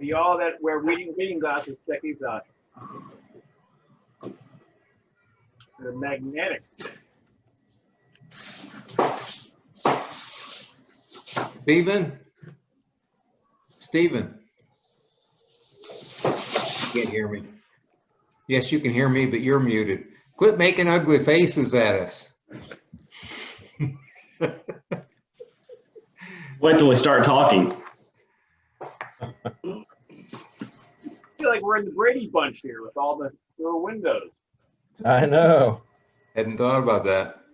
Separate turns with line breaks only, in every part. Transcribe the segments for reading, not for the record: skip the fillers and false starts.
y'all that wear reading glasses, check these out. They're magnetic.
Stephen, you can't hear me. Yes, you can hear me, but you're muted. Quit making ugly faces at us.
Wait till we start talking.
I feel like we're in the Brady Bunch here with all the little windows.
I know.
Hadn't thought about that.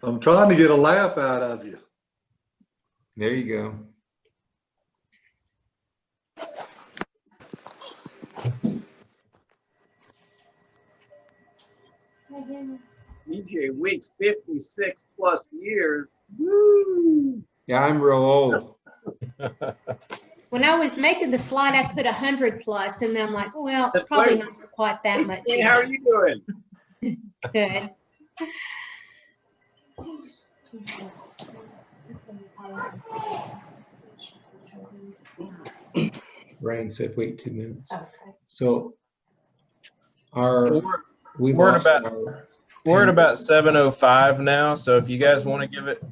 I'm trying to get a laugh out of you.
There you go.
DJ Weeks, 56 plus years. Woo!
Yeah, I'm real old.
When I was making the slide, I put 100 plus, and then I'm like, well, it's probably not quite that much.
Hey, how are you doing?
Good.
Brian said wait 2 minutes.
Okay.
So
We're at about 7:05 now. So if you guys want to give it,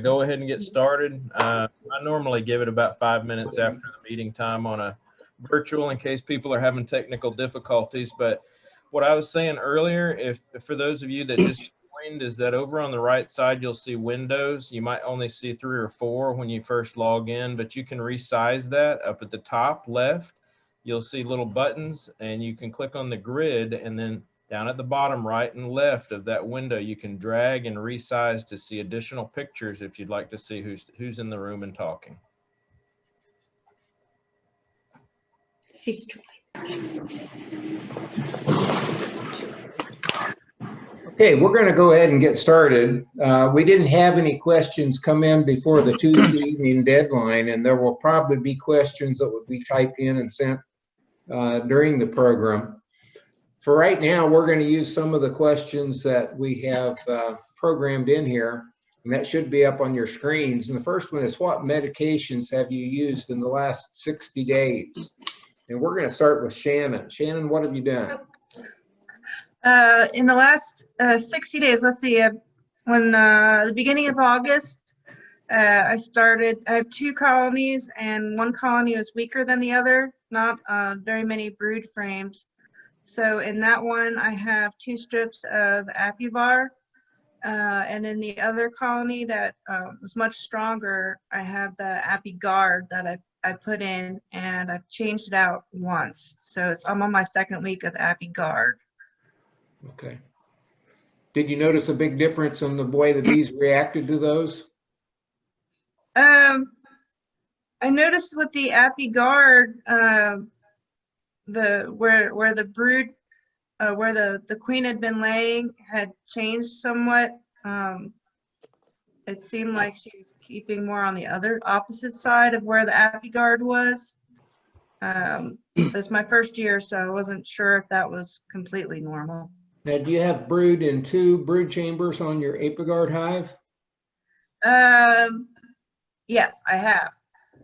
go ahead and get started. I normally give it about 5 minutes after the meeting time on a virtual in case people are having technical difficulties. But what I was saying earlier, if for those of you that just joined, is that over on the right side, you'll see windows. You might only see 3 or 4 when you first log in, but you can resize that up at the top left. You'll see little buttons and you can click on the grid, and then down at the bottom right and left of that window, you can drag and resize to see additional pictures if you'd like to see who's in the room and talking.
She's trying.
Okay, we're going to go ahead and get started. We didn't have any questions come in before the Tuesday evening deadline, and there will probably be questions that would be typed in and sent during the program. For right now, we're going to use some of the questions that we have programmed in here, and that should be up on your screens. And the first one is, what medications have you used in the last 60 days? And we're going to start with Shannon. Shannon, what have you done?
In the last 60 days, let's see, the beginning of August, I have 2 colonies, and one colony was weaker than the other, not very many brood frames. So in that one, I have 2 strips of Apivar, and in the other colony that was much stronger, I have the ApiGuard that I put in, and I've changed it out once. So I'm on my 2nd week of ApiGuard.
Okay. Did you notice a big difference in the way the bees reacted to those?
I noticed with the ApiGuard, where the brood, where the queen had been laying had changed somewhat. It seemed like she was keeping more on the opposite side of where the ApiGuard was. It's my first year, so I wasn't sure if that was completely normal.
Now, do you have brood in 2 brood chambers on your ApiGuard hive?
Yes, I have.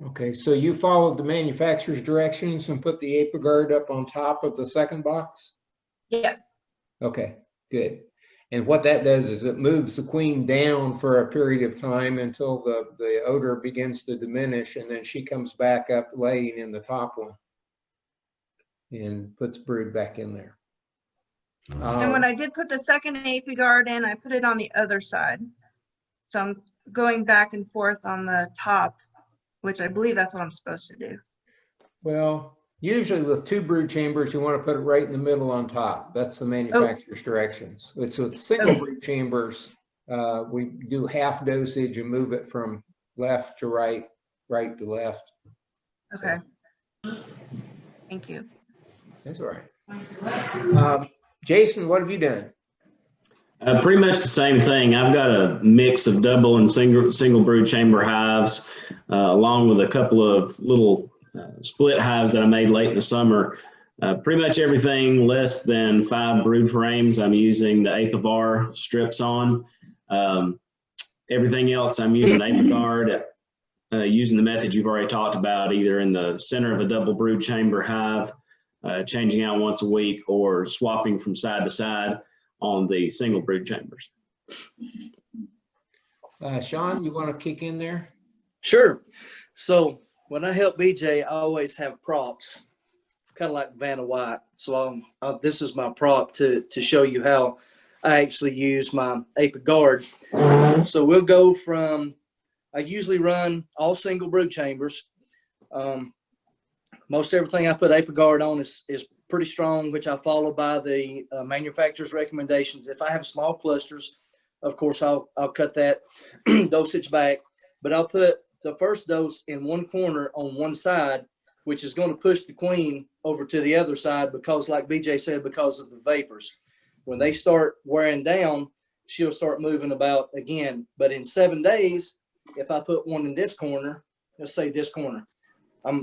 Okay, so you followed the manufacturer's directions and put the ApiGuard up on top of the 2nd box?
Yes.
Okay, good. And what that does is it moves the queen down for a period of time until the odor begins to diminish, and then she comes back up laying in the top one and puts brood back in there.
And when I did put the 2nd ApiGuard in, I put it on the other side. So I'm going back and forth on the top, which I believe that's what I'm supposed to do.
Well, usually with 2 brood chambers, you want to put it right in the middle on top. That's the manufacturer's directions. It's with single brood chambers, we do half dosage and move it from left to right, right to left.
Okay. So. Thank you.
That's all right. Jason, what have you done?
Pretty much the same thing. I've got a mix of double and single brood chamber hives, along with a couple of little split hives that I made late in the summer. Pretty much everything less than 5 brood frames, I'm using the Apivar strips on. Everything else, I'm using ApiGuard. using the method you've already talked about, either in the center of a double brood chamber hive, changing out once a week, or swapping from side to side on the single brood chambers.
Sean, you want to kick in there?
Sure. So when I help BJ, I always have props, kind of like Vanna White. So this is my prop to show you how I actually use my ApiGuard. So we'll go from, I usually run all single brood chambers. Most everything I put ApiGuard on is pretty strong, which I follow by the manufacturer's recommendations. If I have small clusters, of course, I'll cut that dosage back, but I'll put the first dose in one corner on one side, which is going to push the queen over to the other side because, like BJ said, because of the vapors. When they start wearing down, she'll start moving about again. But in 7 days, if I put one in this corner, let's say this corner,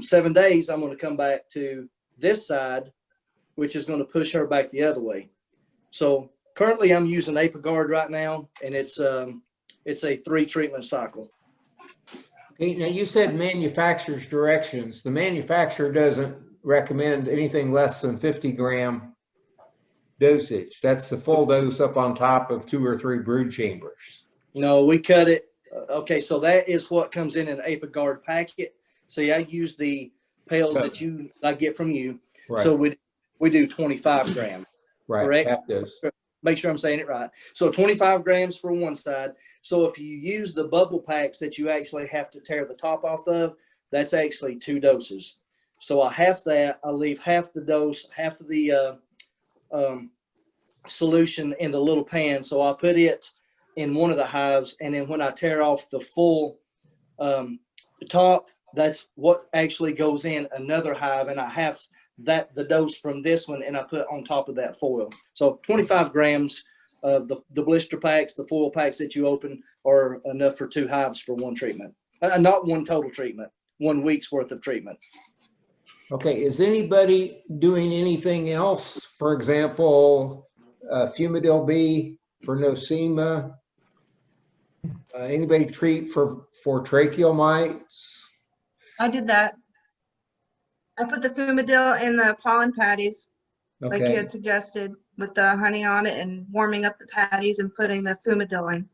7 days, I'm going to come back to this side, which is going to push her back the other way. So currently I'm using ApiGuard right now, and it's a 3 treatment cycle.
Okay, now you said manufacturer's directions. The manufacturer doesn't recommend anything less than 50-gram dosage. That's the full dose up on top of 2 or 3 brood chambers.
No, we cut it. Okay, so that is what comes in an ApiGuard packet. So yeah, I use the pails that I get from you.
Right.
So we do 25 grams.
Right.
Correct?
Half dose.
Make sure I'm saying it right. So 25 grams for one side. So if you use the bubble packs that you actually have to tear the top off of, that's actually 2 doses. So I half that. I leave half the dose, half of the solution in the little pan. So I'll put it in one of the hives, and then when I tear off the full top, that's what actually goes in another hive, and I have the dose from this one, and I put on top of that foil. So 25 grams of the blister packs, the foil packs that you open, are enough for 2 hives for one treatment. Not one total treatment, 1 week's worth of treatment.
Okay, is anybody doing anything else? For example, Fumidil B for nosema? Anybody treat for tracheal mites?
I did that. I put the Fumidil in the pollen patties, like you
Okay,
had suggested, with the honey on it and warming up the patties and putting the Fumidil in.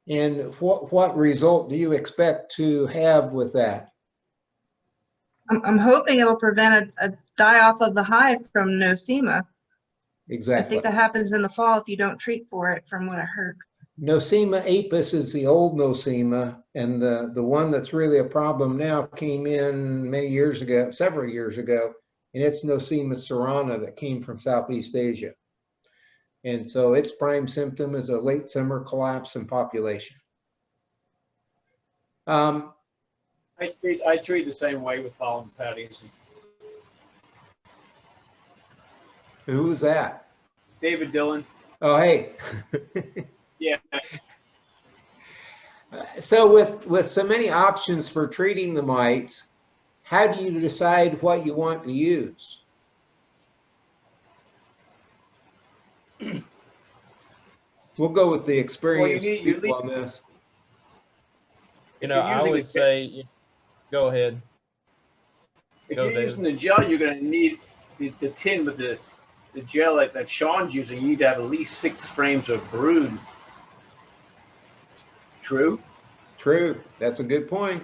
and what result do you expect to have with that?
I'm hoping it'll prevent a die-off of the hive from nosema. I
Exactly.
think that happens in the fall if you don't treat for it, from what I heard.
Nosema apis is the old nosema, and the one that's really a problem now came in many years ago, several years ago, and it's Nosema serrana that came from Southeast Asia. And so its prime symptom is a late summer collapse in population.
I treat the same way with pollen patties.
Who was that?
David Dillon.
Oh, hey.
Yeah.
So with so many options for treating the mites, how do you decide what you want to use? We'll go with the experienced people on this.
You know, I would say, go ahead.
If you're using the gel, you're going to need the tin with the gel that Sean's using. You need to have at least 6 frames of brood. True?
True. That's a good point.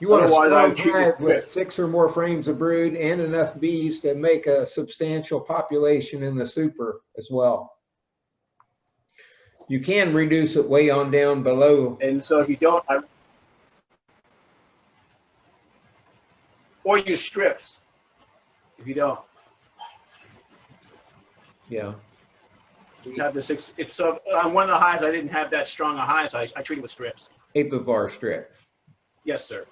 You want a
Otherwise, I
strong
would treat
hive
it
with
with-
6 or more frames of brood and enough bees to make a substantial population in the super as well. You can reduce it way on down below.
And so if you don't, or use strips if you don't.
Yeah.
You have the 6. If so, on one of the hives, I didn't have that strong a hive, so I treat it with strips.
Apivar strip.
Yes, sir.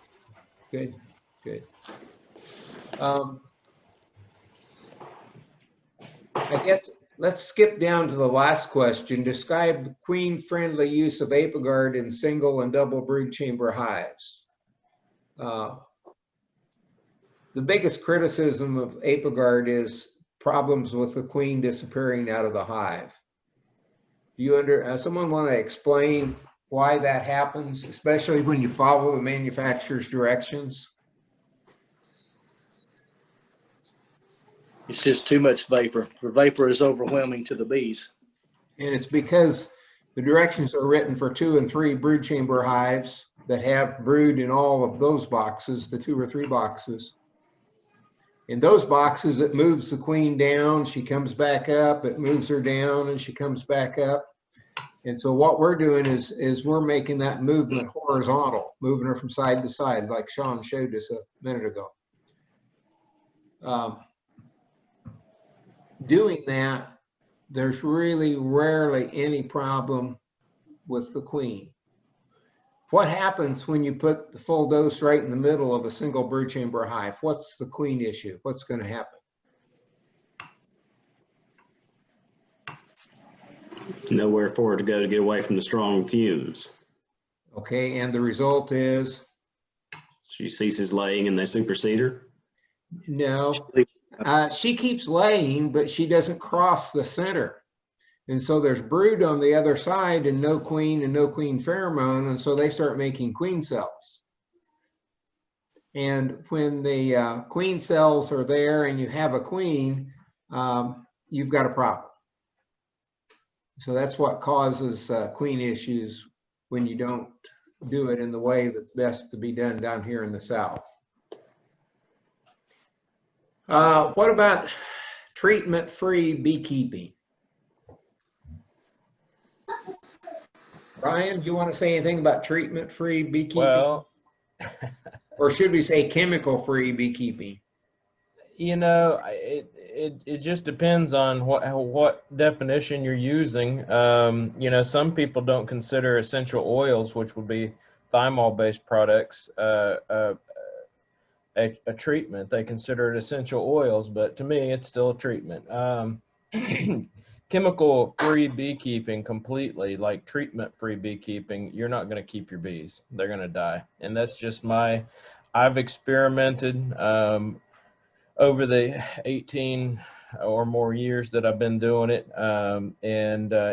Good, good. I guess let's skip down to the last question. Describe queen-friendly use of ApiGuard in single and double brood chamber hives. The biggest criticism of ApiGuard is problems with the queen disappearing out of the hive. Do you someone want to explain why that happens, especially when you follow the manufacturer's directions?
It's just too much vapor. The vapor is overwhelming to the bees.
And it's because the directions are written for 2 and 3 brood chamber hives that have brood in all of those boxes, the 2 or 3 boxes. In those boxes, it moves the queen down, she comes back up, it moves her down, and she comes back up. And so what we're doing is we're making that movement horizontal, moving her from side to side, like Sean showed us a minute ago. Doing that, there's really rarely any problem with the queen. What happens when you put the full dose right in the middle of a single brood chamber hive? What's the queen issue? What's going to happen?
Nowhere for her to go to get away from the strong fumes.
Okay, and the result is?
She ceases laying and they supersede her?
No. She keeps laying, but she doesn't cross the center. And so there's brood on the other side and no queen pheromone. And so they start making queen cells. And when the queen cells are there and you have a queen, you've got a problem. So that's what causes queen issues when you don't do it in the way that's best to be done down here in the South. What about treatment-free beekeeping? Brian, do you want to say anything about treatment-free beekeeping?
Well,
or should we say chemical-free beekeeping?
you know, it just depends on what definition you're using. You know, some people don't consider essential oils, which would be thymol-based products, a treatment. They consider it essential oils, but to me, it's still a treatment. Chemical-free beekeeping completely, like treatment-free beekeeping, you're not going to keep your bees. They're going to die. And that's just I've experimented over the 18 or more years that I've been doing it.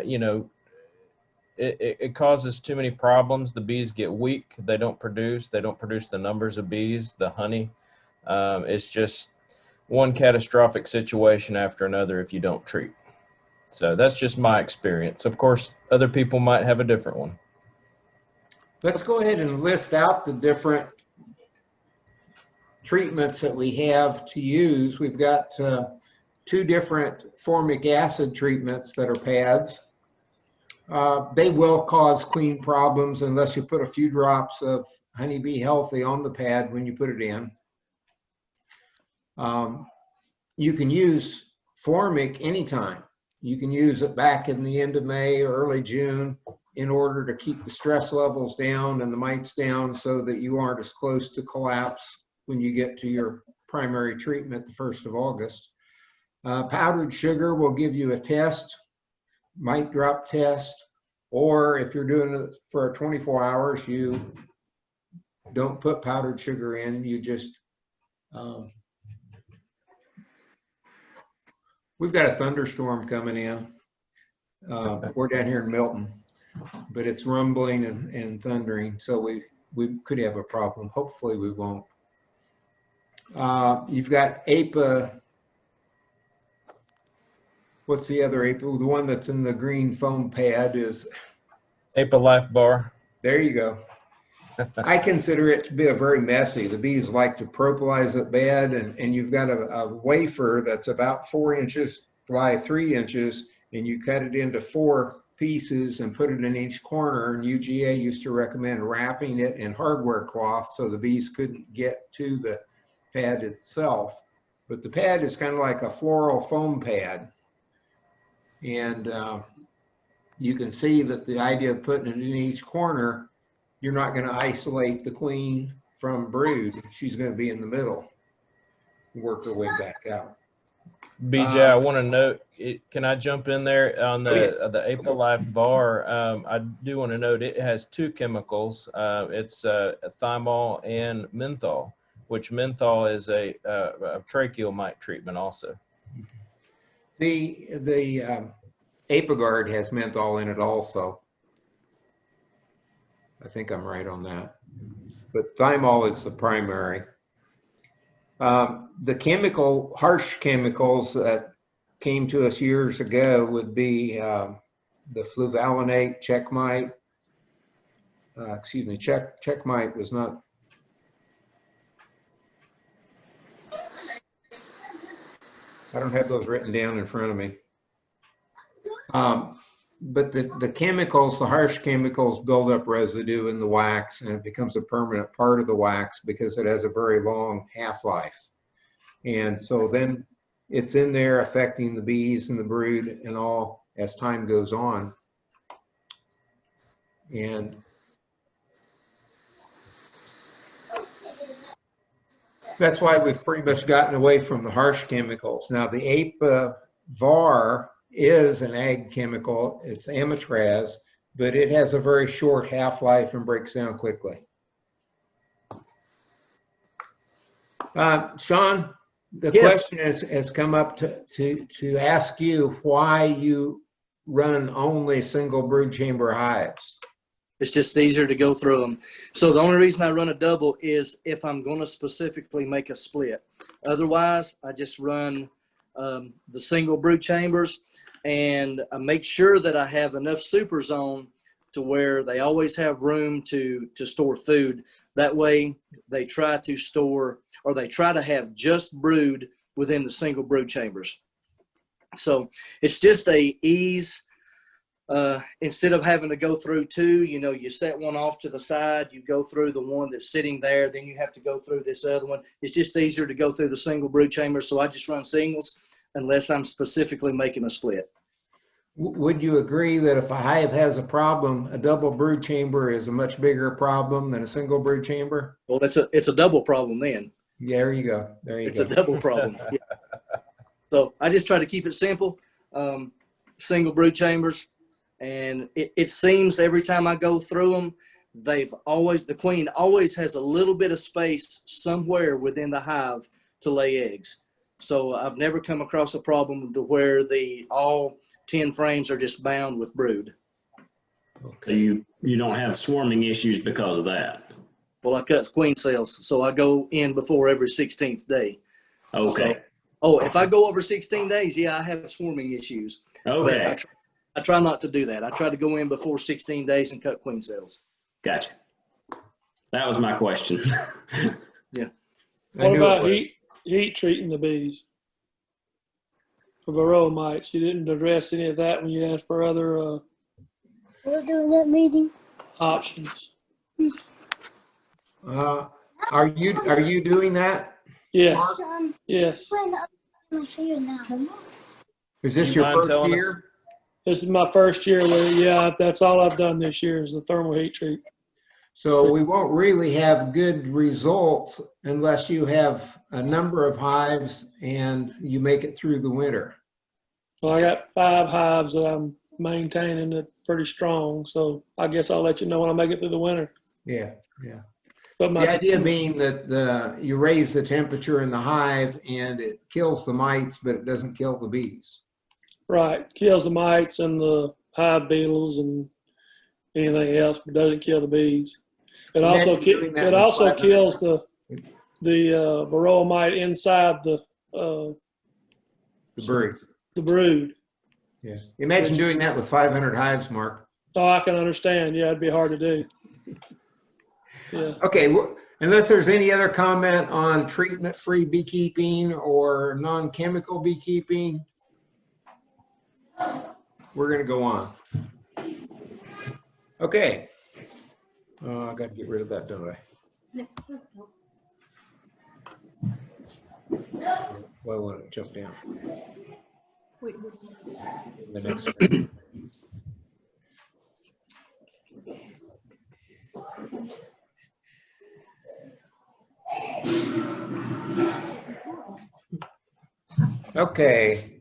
You know, it causes too many problems. The bees get weak. They don't produce the numbers of bees, the honey. It's just one catastrophic situation after another if you don't treat. So that's just my experience. Of course, other people might have a different one.
Let's go ahead and list out the different treatments that we have to use. We've got 2 different formic acid treatments that are pads. They will cause queen problems unless you put a few drops of Honeybee Healthy on the pad when you put it in. You can use formic anytime. You can use it back in the end of May or early June in order to keep the stress levels down and the mites down so that you aren't as close to collapse when you get to your primary treatment the 1st of August. Powdered sugar will give you a test, mite drop test, or if you're doing it for 24 hours, you don't put powdered sugar in, you just we've got a thunderstorm coming in. We're down here in Milton, but it's rumbling and thundering, so we could have a problem. Hopefully we won't. You've got APA. What's the other APA? The one that's in the green foam pad is
APA Life Bar.
There you go. I consider it to be a very messy. The bees like to propolis it bad, and you've got a wafer that's about 4 inches by 3 inches, and you cut it into 4 pieces and put it in each corner. And UGA used to recommend wrapping it in hardware cloth so the bees couldn't get to the pad itself. But the pad is kind of like a floral foam pad. And you can see that the idea of putting it in each corner, you're not going to isolate the queen from brood. She's going to be in the middle, work her way back out.
BJ, I want to note, can I jump in there on the APA Life Bar? I do want to note it has 2 chemicals. It's thymol and menthol, which menthol is a tracheal mite treatment also.
The APAGuard has menthol in it also. I think I'm right on that. But thymol is the primary. The harsh chemicals that came to us years ago would be the fluvalinate, checkmite. Checkmite was not. I don't have those written down in front of me. But the chemicals, the harsh chemicals, build up residue in the wax, and it becomes a permanent part of the wax because it has a very long half-life. And so then it's in there affecting the bees and the brood and all as time goes on. And that's why we've pretty much gotten away from the harsh chemicals. Now, the APA-VAR is an ag chemical. It's amitraz, but it has a very short half-life and breaks down quickly. Sean, the
Yes.
question has come up to ask you why you run only single brood chamber hives.
It's just easier to go through them. So the only reason I run a double is if I'm going to specifically make a split. Otherwise, I just run the single brood chambers, and I make sure that I have enough super zone to where they always have room to store food. That way they try to store, or they try to have just brood within the single brood chambers. So it's just a ease. Instead of having to go through two, you set one off to the side, you go through the one that's sitting there, then you have to go through this other one. It's just easier to go through the single brood chamber. So I just run singles unless I'm specifically making a split.
Would you agree that if a hive has a problem, a double brood chamber is a much bigger problem than a single brood chamber?
Well, it's a double problem then.
Yeah, there you go.
It's a double problem. Yeah. So I just try to keep it simple. Single brood chambers. And it seems every time I go through them, the queen always has a little bit of space somewhere within the hive to lay eggs. So I've never come across a problem to where all 10 frames are just bound with brood.
So you don't have swarming issues because of that.
Well, I cut queen cells, so I go in before every 16th day.
Okay.
If I go over 16 days, yeah, I have swarming issues.
Okay.
I try not to do that. I try to go in before 16 days and cut queen cells.
Gotcha. That was my question.
Yeah.
What about heat treating the bees for varroa mites? You didn't address any of that when you asked for other
We're doing that meeting.
options.
Are you doing that?
Yes. Yes.
Is this your first year?
This is my first year with it. Yeah, that's all I've done this year is the thermal heat treat.
So we won't really have good results unless you have a number of hives and you make it through the winter.
Well, I got 5 hives that I'm maintaining it pretty strong. So I guess I'll let you know when I make it through the winter.
Yeah.
But
The idea being that you raise the temperature in the hive and it kills the mites, but it doesn't kill the bees.
Right, kills the mites and the hive beetles and anything else, but doesn't kill the bees. It also kills the varroa mite inside the
brood.
The brood.
Yeah. Imagine doing that with 500 hives, Mark.
Oh, I can understand. Yeah, it'd be hard to do. Yeah.
Okay. Unless there's any other comment on treatment-free beekeeping or non-chemical beekeeping, we're going to go on. Okay. I got to get rid of that, don't I? Why won't it jump down? The next screen. Okay.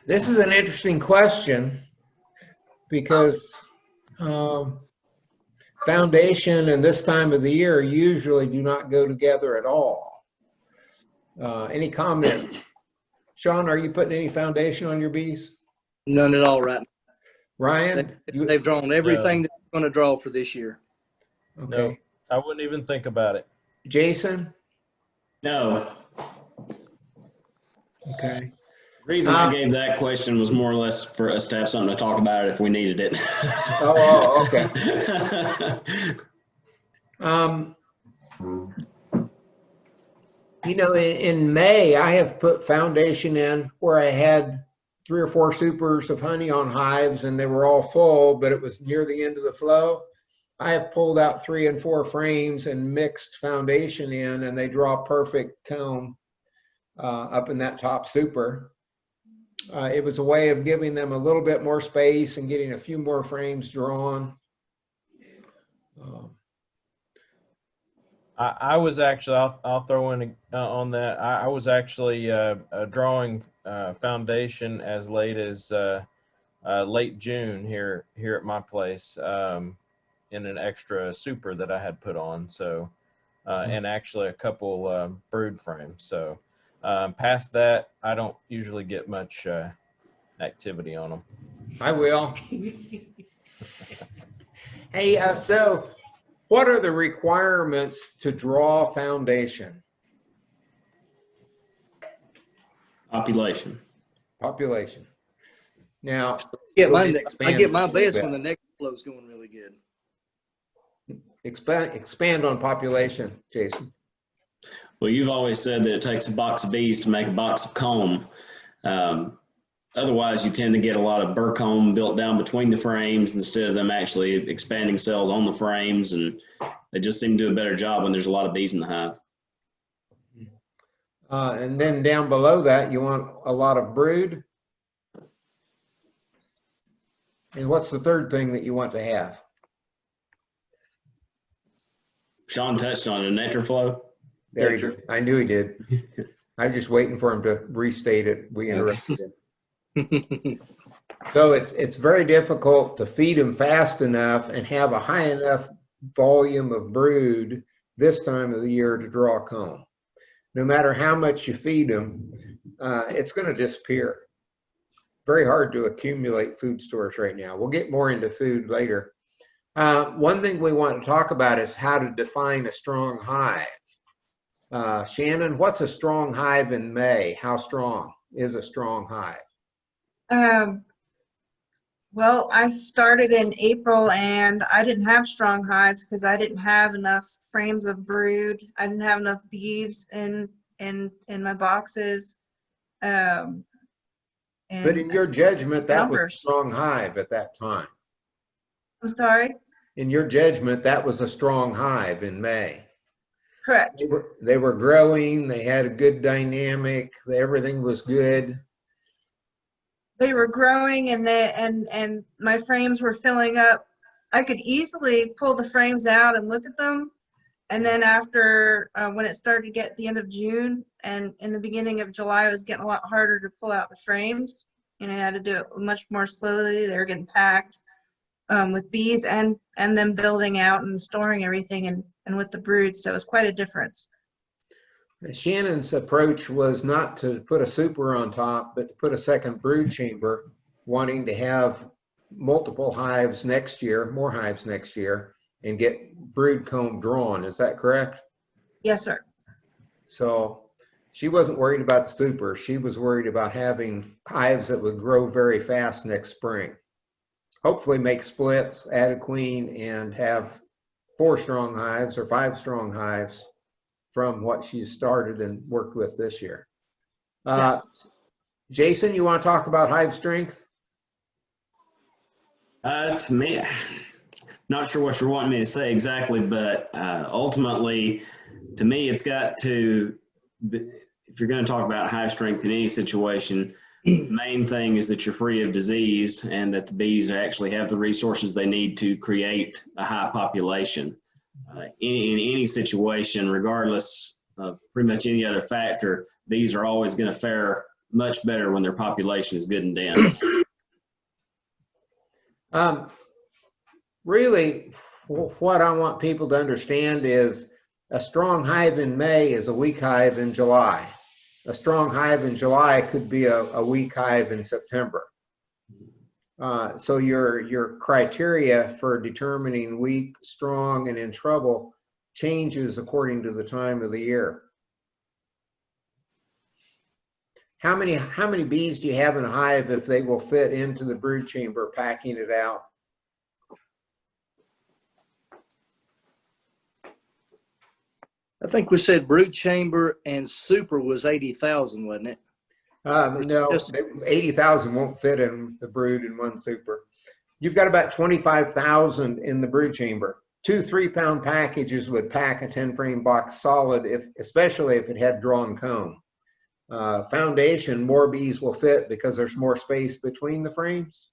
This is an interesting question because foundation and this time of the year usually do not go together at all. Any comment? Sean, are you putting any foundation on your bees?
None at all right now.
Ryan?
They've drawn everything they're going to draw for this year.
Okay.
No, I wouldn't even think about it.
Jason?
No.
Okay.
The reason I gave that question was more or less for us to have something to talk about it if we needed it.
Oh, okay. You know, in May, I have put foundation in where I had 3 or 4 supers of honey on hives and they were all full, but it was near the end of the flow. I have pulled out 3 and 4 frames and mixed foundation in, and they draw perfect comb up in that top super. It was a way of giving them a little bit more space and getting a few more frames drawn.
I was actually, I'll throw in on that. I was actually drawing foundation as late as late June here at my place in an extra super that I had put on. So, and actually a couple brood frames. So past that, I don't usually get much activity on them.
I will. Hey, so what are the requirements to draw foundation?
Population.
Population. Now,
I get my best when the next flow's going really good.
Expand on population, Jason.
Well, you've always said that it takes a box of bees to make a box of comb. Otherwise, you tend to get a lot of burr comb built down between the frames instead of them actually expanding cells on the frames, and they just seem to do a better job when there's a lot of bees in the hive.
And then down below that, you want a lot of brood. And what's the third thing that you want to have?
Sean touched on it, nectar flow.
There you go. I knew he did. I'm just waiting for him to restate it. We interrupted him. So it's very difficult to feed them fast enough and have a high enough volume of brood this time of the year to draw comb. No matter how much you feed them, it's going to disappear. Very hard to accumulate food stores right now. We'll get more into food later. One thing we want to talk about is how to define a strong hive. Shannon, what's a strong hive in May? How strong is a strong hive?
Well, I started in April and I didn't have strong hives because I didn't have enough frames of brood. I didn't have enough bees in my boxes.
But in your judgment, that was a strong hive at that time.
I'm sorry?
In your judgment, that was a strong hive in May.
Correct.
They were growing, they had a good dynamic, everything was good.
They were growing and my frames were filling up. I could easily pull the frames out and look at them. And then after, when it started to get the end of June and in the beginning of July, it was getting a lot harder to pull out the frames. And I had to do it much more slowly. They were getting packed with bees and them building out and storing everything and with the brood. So it was quite a difference.
Shannon's approach was not to put a super on top, but to put a second brood chamber, wanting to have multiple hives next year, more hives next year, and get brood comb drawn. Is that correct?
Yes, sir.
So she wasn't worried about the super. She was worried about having hives that would grow very fast next spring. Hopefully make splits, add a queen, and have 4 strong hives or 5 strong hives from what she started and worked with this year.
Yes.
Jason, you want to talk about hive strength?
To me, not sure what you're wanting me to say exactly, but ultimately, to me, it's got to, if you're going to talk about hive strength in any situation, the main thing is that you're free of disease and that the bees actually have the resources they need to create a high population. In any situation, regardless of pretty much any other factor, bees are always going to fare much better when their population is good and dense.
Really, what I want people to understand is a strong hive in May is a weak hive in July. A strong hive in July could be a weak hive in September. So your criteria for determining weak, strong, and in trouble changes according to the time of the year. How many bees do you have in a hive if they will fit into the brood chamber, packing it out?
I think we said brood chamber and super was 80,000, wasn't it?
No, 80,000 won't fit in the brood in one super. You've got about 25,000 in the brood chamber. 2 3-pound packages would pack a 10-frame box solid, especially if it had drawn comb. Foundation, more bees will fit because there's more space between the frames.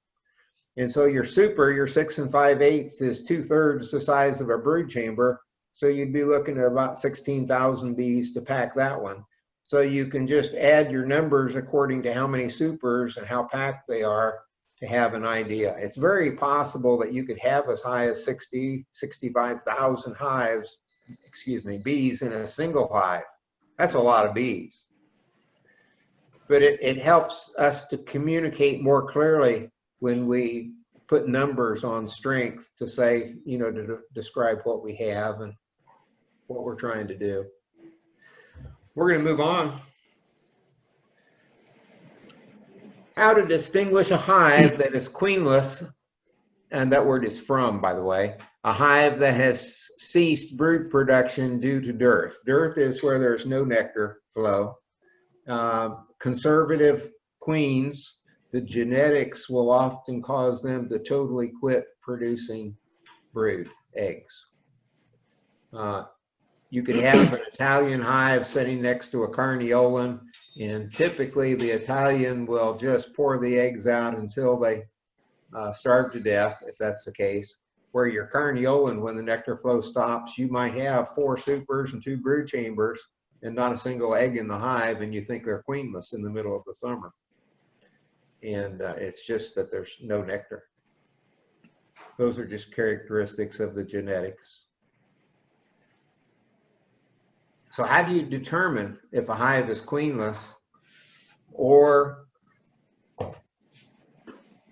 And so your super, your 6 5/8 is 2/3 the size of a brood chamber. So you'd be looking at about 16,000 bees to pack that one. So you can just add your numbers according to how many supers and how packed they are to have an idea. It's very possible that you could have as high as 60, 65,000 hives, bees in a single hive. That's a lot of bees. But it helps us to communicate more clearly when we put numbers on strength to say, to describe what we have and what we're trying to do. We're going to move on. How to distinguish a hive that is queenless, and that word is from, by the way, a hive that has ceased brood production due to dearth. Dearth is where there's no nectar flow. Conservative queens, the genetics will often cause them to totally quit producing brood eggs. You could have an Italian hive sitting next to a Carniolan, and typically the Italian will just pour the eggs out until they starve to death, if that's the case. Where your Carniolan, when the nectar flow stops, you might have 4 supers and 2 brood chambers and not a single egg in the hive, and you think they're queenless in the middle of the summer. And it's just that there's no nectar. Those are just characteristics of the genetics. So how do you determine if a hive is queenless? Or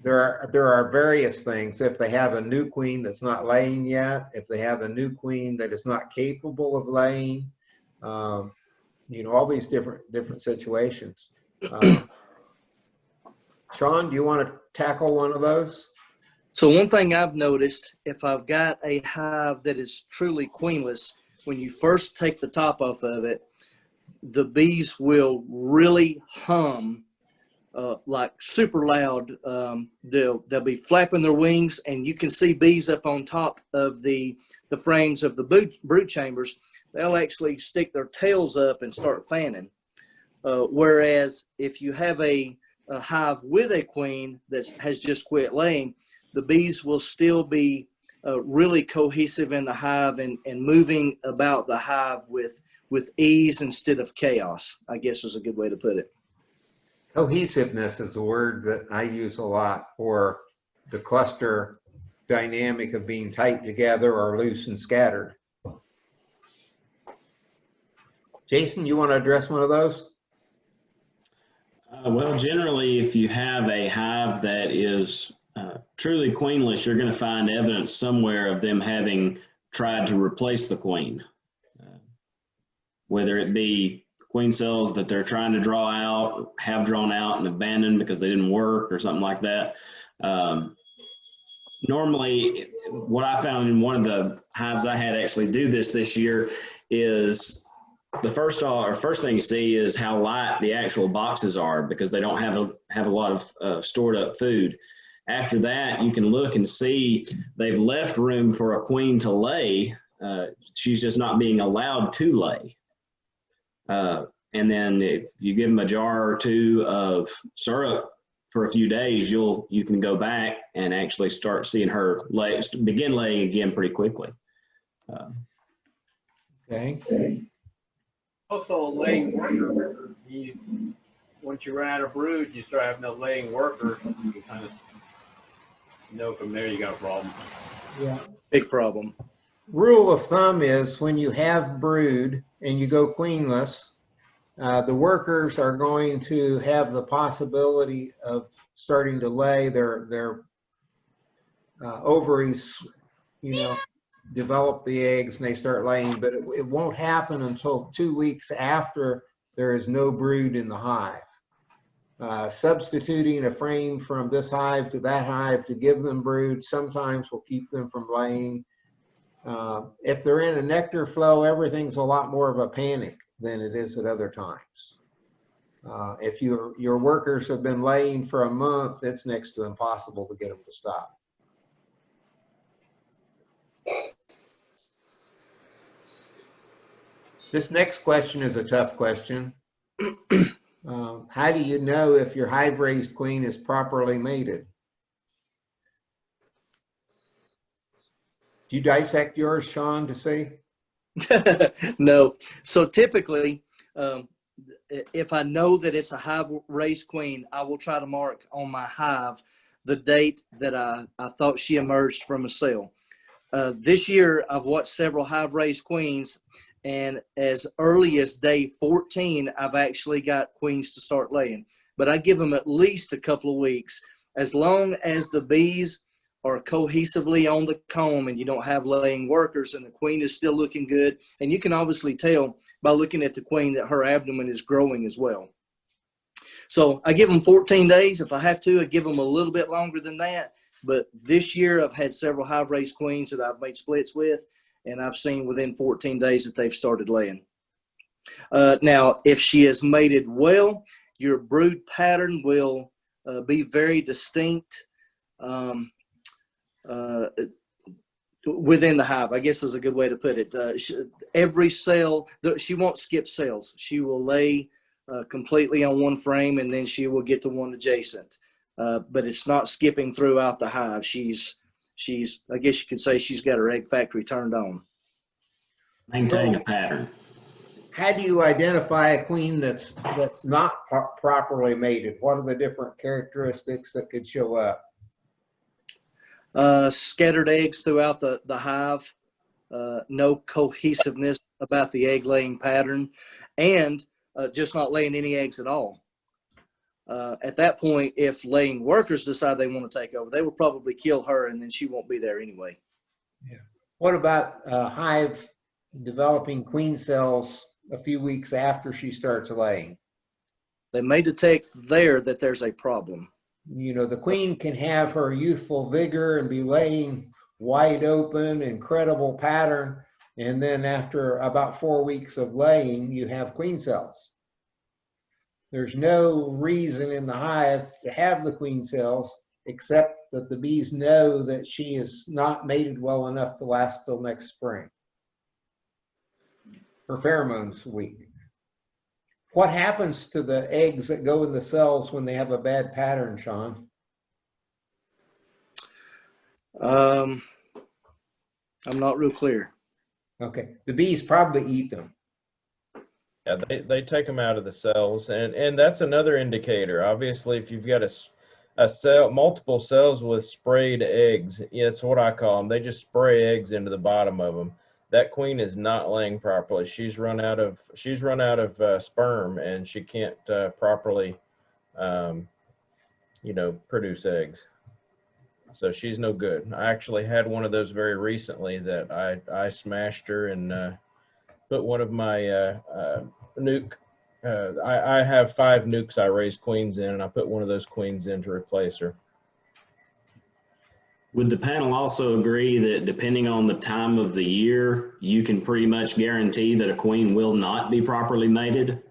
there are various things. If they have a new queen that's not laying yet, if they have a new queen that is not capable of laying, all these different situations. Sean, do you want to tackle one of those?
So one thing I've noticed, if I've got a hive that is truly queenless, when you first take the top off of it, the bees will really hum like super loud. They'll be flapping their wings, and you can see bees up on top of the frames of the brood chambers. They'll actually stick their tails up and start fanning. Whereas if you have a hive with a queen that has just quit laying, the bees will still be really cohesive in the hive and moving about the hive with ease instead of chaos, I guess is a good way to put it.
Cohesiveness is a word that I use a lot for the cluster dynamic of being tight together or loose and scattered. Jason, you want to address one of those?
Well, generally, if you have a hive that is truly queenless, you're going to find evidence somewhere of them having tried to replace the queen. Whether it be queen cells that they're trying to draw out, have drawn out and abandoned because they didn't work or something like that. Normally, what I found in one of the hives I had actually do this year is the first thing you see is how light the actual boxes are because they don't have a lot of stored up food. After that, you can look and see they've left room for a queen to lay. She's just not being allowed to lay. And then if you give them a jar or 2 of syrup for a few days, you can go back and actually start seeing her begin laying again pretty quickly.
Okay.
Also, a laying worker. Once you run out of brood, you start having a laying worker. You can kind of know from there you got a problem.
Yeah.
Big problem.
Rule of thumb is when you have brood and you go queenless, The workers are going to have the possibility of starting to lay their ovaries, develop the eggs and they start laying, but it won't happen until 2 weeks after there is no brood in the hive. Substituting a frame from this hive to that hive to give them brood sometimes will keep them from laying. If they're in a nectar flow, everything's a lot more of a panic than it is at other times. If your workers have been laying for a month, it's next to impossible to get them to stop. This next question is a tough question. How do you know if your hive-raised queen is properly mated? Do you dissect yours, Sean, to see?
No. So typically, if I know that it's a hive-raised queen, I will try to mark on my hive the date that I thought she emerged from a cell. This year, I've watched several hive-raised queens, and as early as day 14, I've actually got queens to start laying. But I give them at least a couple of weeks. As long as the bees are cohesively on the comb and you don't have laying workers and the queen is still looking good, and you can obviously tell by looking at the queen that her abdomen is growing as well. So I give them 14 days. If I have to, I give them a little bit longer than that. But this year I've had several hive-raised queens that I've made splits with, and I've seen within 14 days that they've started laying. Now, if she is mated well, your brood pattern will be very distinct within the hive, I guess is a good way to put it. Every cell, she won't skip cells. She will lay completely on one frame, and then she will get to one adjacent. But it's not skipping throughout the hive. She's, I guess you could say she's got her egg factory turned on.
Maintain a pattern.
How do you identify a queen that's not properly mated? What are the different characteristics that could show up?
Scattered eggs throughout the hive, no cohesiveness about the egg laying pattern, and just not laying any eggs at all. At that point, if laying workers decide they want to take over, they will probably kill her, and then she won't be there anyway.
Yeah. What about hive developing queen cells a few weeks after she starts laying?
They may detect there that there's a problem.
The queen can have her youthful vigor and be laying wide open, incredible pattern, and then after about 4 weeks of laying, you have queen cells. There's no reason in the hive to have the queen cells except that the bees know that she is not mated well enough to last till next spring. Her pheromones are weak. What happens to the eggs that go in the cells when they have a bad pattern, Sean?
I'm not real clear.
Okay, the bees probably eat them.
Yeah, they take them out of the cells, and that's another indicator. Obviously, if you've got a cell, multiple cells with sprayed eggs, yeah, that's what I call them. They just spray eggs into the bottom of them. That queen is not laying properly. She's run out of sperm, and she can't properly, produce eggs. So she's no good. I actually had one of those very recently that I smashed her and put one of my nuke. I have 5 nukes I raise queens in, and I put one of those queens in to replace her.
Would the panel also agree that depending on the time of the year, you can pretty much guarantee that a queen will not be properly mated?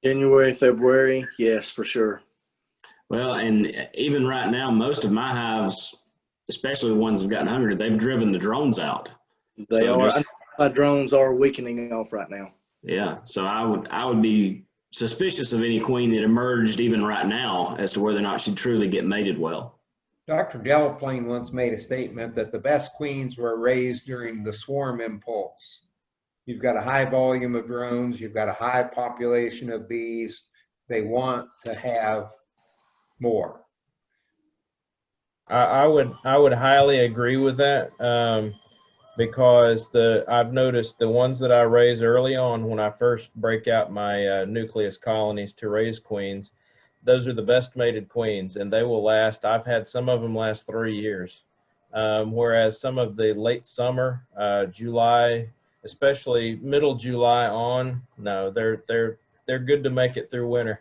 January, February, yes, for sure.
Well, and even right now, most of my hives, especially the ones that have gotten hungry, they've driven the drones out.
They are. My drones are weakening off right now.
Yeah, so I would be suspicious of any queen that emerged even right now as to whether or not she'd truly get mated well.
Dr. Delaplane once made a statement that the best queens were raised during the swarm impulse. You've got a high volume of drones, you've got a high population of bees. They want to have more.
I would highly agree with that. because I've noticed the ones that I raise early on when I first break out my nucleus colonies to raise queens, those are the best mated queens, and they will last. I've had some of them last 3 years, whereas some of the late summer, July, especially middle July on, no, they're good to make it through winter.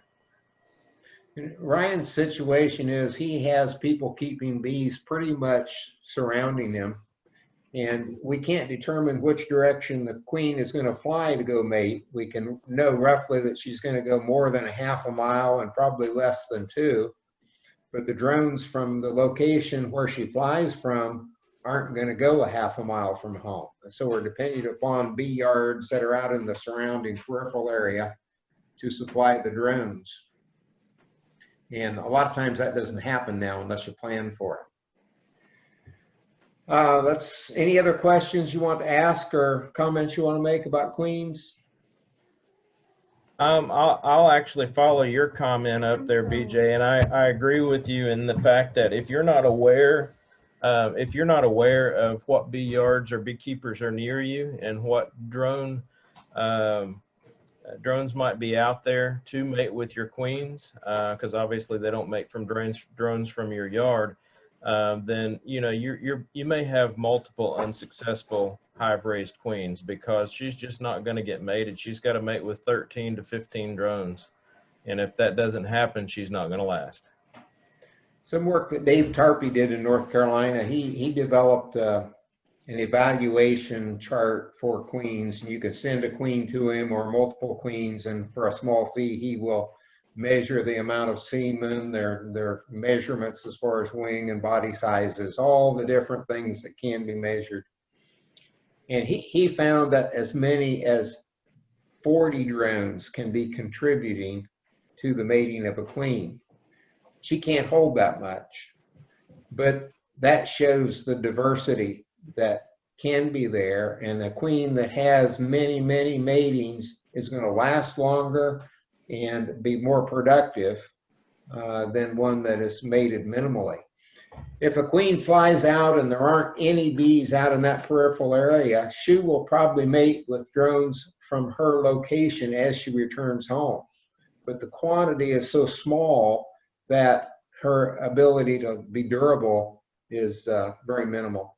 Ryan's situation is he has people keeping bees pretty much surrounding him, and we can't determine which direction the queen is going to fly to go mate. We can know roughly that she's going to go more than a half a mile and probably less than 2, but the drones from the location where she flies from aren't going to go a half a mile from home. And so we're dependent upon bee yards that are out in the surrounding peripheral area to supply the drones. And a lot of times that doesn't happen now unless you plan for it. Any other questions you want to ask or comments you want to make about queens?
I'll actually follow your comment up there, BJ, and I agree with you in the fact that if you're not aware of what bee yards or beekeepers are near you and what drones might be out there to mate with your queens, because obviously they don't mate from drones from your yard, then you may have multiple unsuccessful hive raised queens because she's just not going to get mated. She's got to mate with 13 to 15 drones, and if that doesn't happen, she's not going to last.
Some work that Dave Tarpey did in North Carolina, he developed an evaluation chart for queens. You can send a queen to him or multiple queens, and for a small fee, he will measure the amount of semen, their measurements as far as wing and body sizes, all the different things that can be measured. And he found that as many as 40 drones can be contributing to the mating of a queen. She can't hold that much, but that shows the diversity that can be there, and a queen that has many, many matings is going to last longer and be more productive than one that is mated minimally. If a queen flies out and there aren't any bees out in that peripheral area, she will probably mate with drones from her location as she returns home. But the quantity is so small that her ability to be durable is very minimal.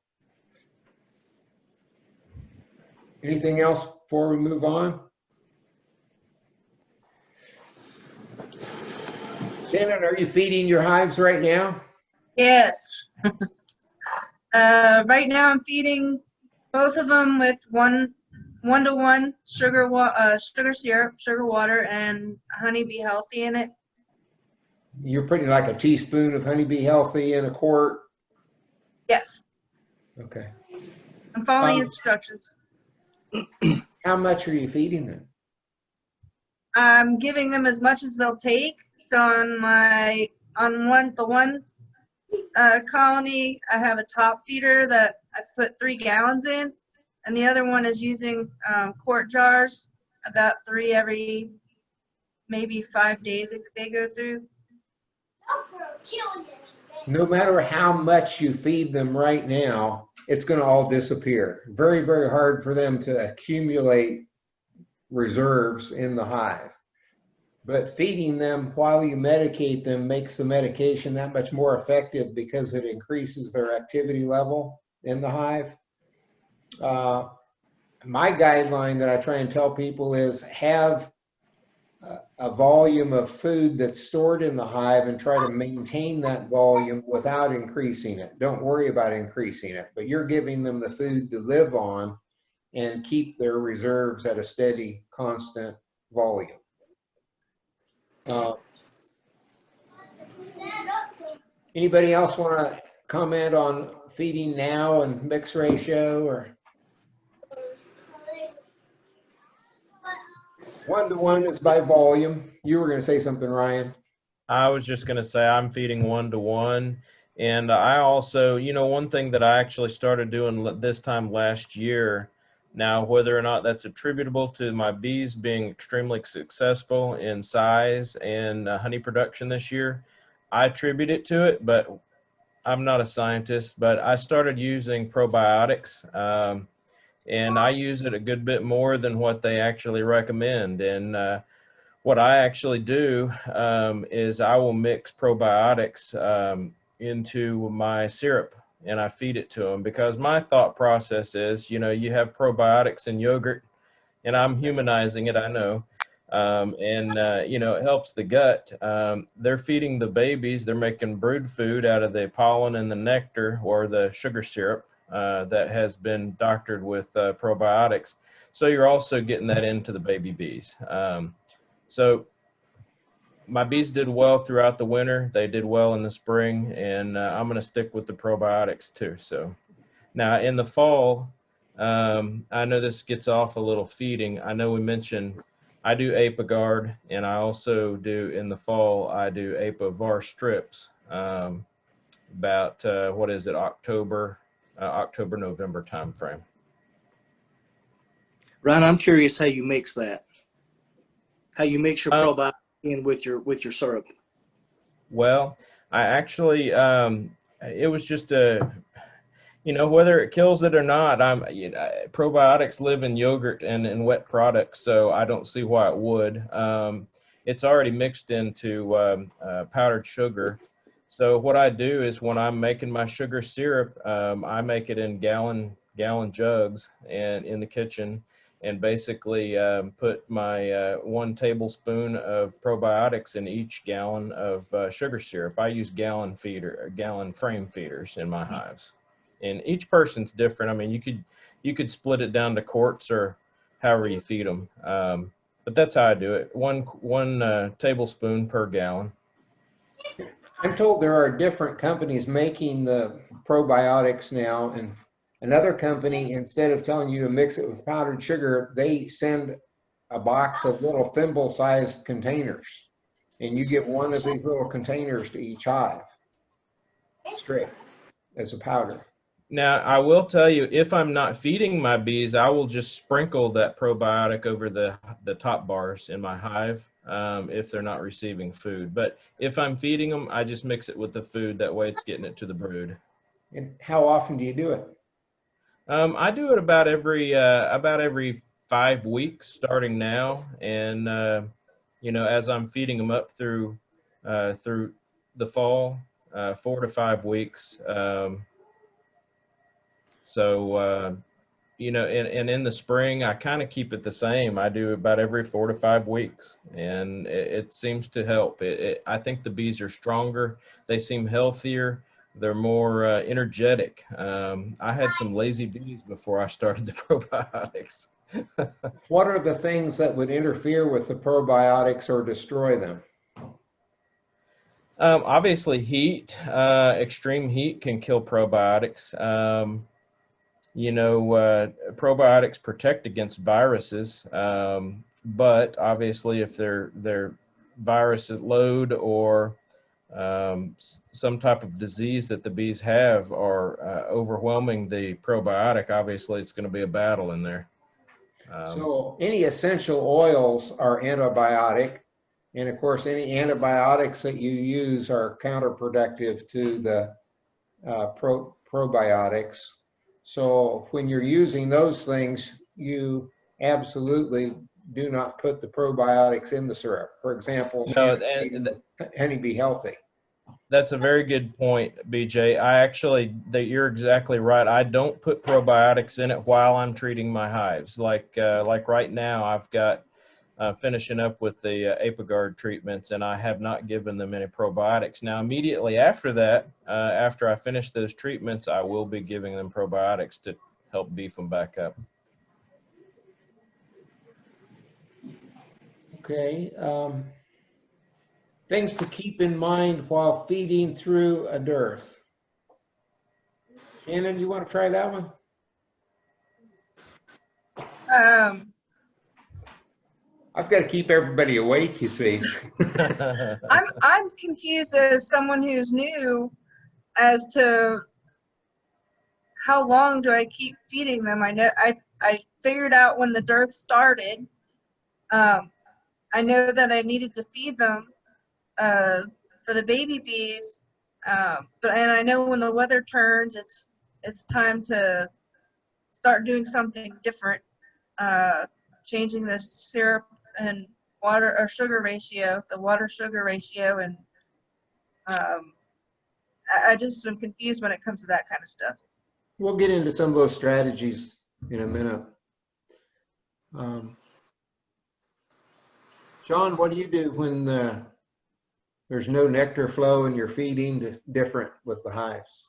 Anything else before we move on? Shannon, are you feeding your hives right now?
Yes. Right now I'm feeding both of them with one-to-one sugar syrup, sugar water, and Honeybee Healthy in it.
You're putting like a teaspoon of Honeybee Healthy in a quart?
Yes.
Okay.
I'm following instructions.
How much are you feeding them?
I'm giving them as much as they'll take. So on the one colony, I have a top feeder that I put 3 gallons in, and the other one is using quart jars, about 3 every maybe 5 days they go through.
No matter how much you feed them right now, it's going to all disappear. Very, very hard for them to accumulate reserves in the hive. But feeding them while you medicate them makes the medication that much more effective because it increases their activity level in the hive. My guideline that I try and tell people is have a volume of food that's stored in the hive and try to maintain that volume without increasing it. Don't worry about increasing it, but you're giving them the food to live on and keep their reserves at a steady, constant volume. Anybody else want to comment on feeding now and mix ratio or? 1-to-1 is by volume. You were going to say something, Ryan.
I was just going to say I'm feeding 1-to-1. And I also, one thing that I actually started doing this time last year, now whether or not that's attributable to my bees being extremely successful in size and honey production this year, I attribute it to it. But I'm not a scientist, but I started using probiotics, and I use it a good bit more than what they actually recommend. And what I actually do is I will mix probiotics into my syrup, and I feed it to them, because my thought process is, you know, you have probiotics in yogurt, and I'm humanizing it, I know. You know, it helps the gut. They're feeding the babies, they're making brood food out of the pollen and the nectar, or the sugar syrup that has been doctored with probiotics. So you're also getting that into the baby bees. So my bees did well throughout the winter. They did well in the spring, and I'm going to stick with the probiotics too. So now in the fall, I know this gets off a little feeding. I know we mentioned I do Apiguard, and I also do in the fall, I do Apivar strips about, what is it, October, November timeframe.
Ryan, I'm curious how you mix that. How you mix your probiotic in with your syrup.
Well, I actually, it was just a, you know, whether it kills it or not, you know, probiotics live in yogurt and in wet products, so I don't see why it would. It's already mixed into powdered sugar. So what I do is when I'm making my sugar syrup, I make it in gallon jugs and in the kitchen, and basically put my 1 tablespoon of probiotics in each gallon of sugar syrup. I use gallon frame feeders in my hives. And each person's different. I mean, you could split it down to quarts or however you feed them. But that's how I do it. One tablespoon per gallon.
I'm told there are different companies making the probiotics now, and another company, instead of telling you to mix it with powdered sugar, they send a box of little thimble-sized containers, and you get one of these little containers to each hive, straight as a powder.
Now, I will tell you, if I'm not feeding my bees, I will just sprinkle that probiotic over the top bars in my hive if they're not receiving food. But if I'm feeding them, I just mix it with the food. That way it's getting it to the brood.
And how often do you do it?
I do it about every 5 weeks starting now. And, you know, as I'm feeding them up through the fall, 4 to 5 weeks. You know, and in the spring, I kind of keep it the same. I do about every 4 to 5 weeks, and it seems to help. I think the bees are stronger. They seem healthier. They're more energetic. I had some lazy bees before I started the probiotics.
What are the things that would interfere with the probiotics or destroy them?
Obviously, heat. Extreme heat can kill probiotics. You know, probiotics protect against viruses, but obviously if they're virus load or some type of disease that the bees have are overwhelming the probiotic, obviously it's going to be a battle in there.
So any essential oils are antibiotic, and of course any antibiotics that you use are counterproductive to the probiotics. So when you're using those things, you absolutely do not put the probiotics in the syrup. For example,
No,
Honeybee Healthy.
That's a very good point, BJ. You're exactly right. I don't put probiotics in it while I'm treating my hives. Like right now, I've got finishing up with the Apiguard treatments, and I have not given them any probiotics. Now, immediately after that, after I finish those treatments, I will be giving them probiotics to help beef them back up.
Okay. Things to keep in mind while feeding through a dearth. Shannon, you want to try that one? I've got to keep everybody awake, you see.
I'm confused as someone who's new as to how long do I keep feeding them. I know I figured out when the dearth started. I know that I needed to feed them for the baby bees And I know when the weather turns, it's time to start doing something different, changing the syrup and water or sugar ratio, the water sugar ratio, and I just am confused when it comes to that kind of stuff.
We'll get into some of those strategies in a minute. Sean, what do you do when there's no nectar flow and you're feeding different with the hives?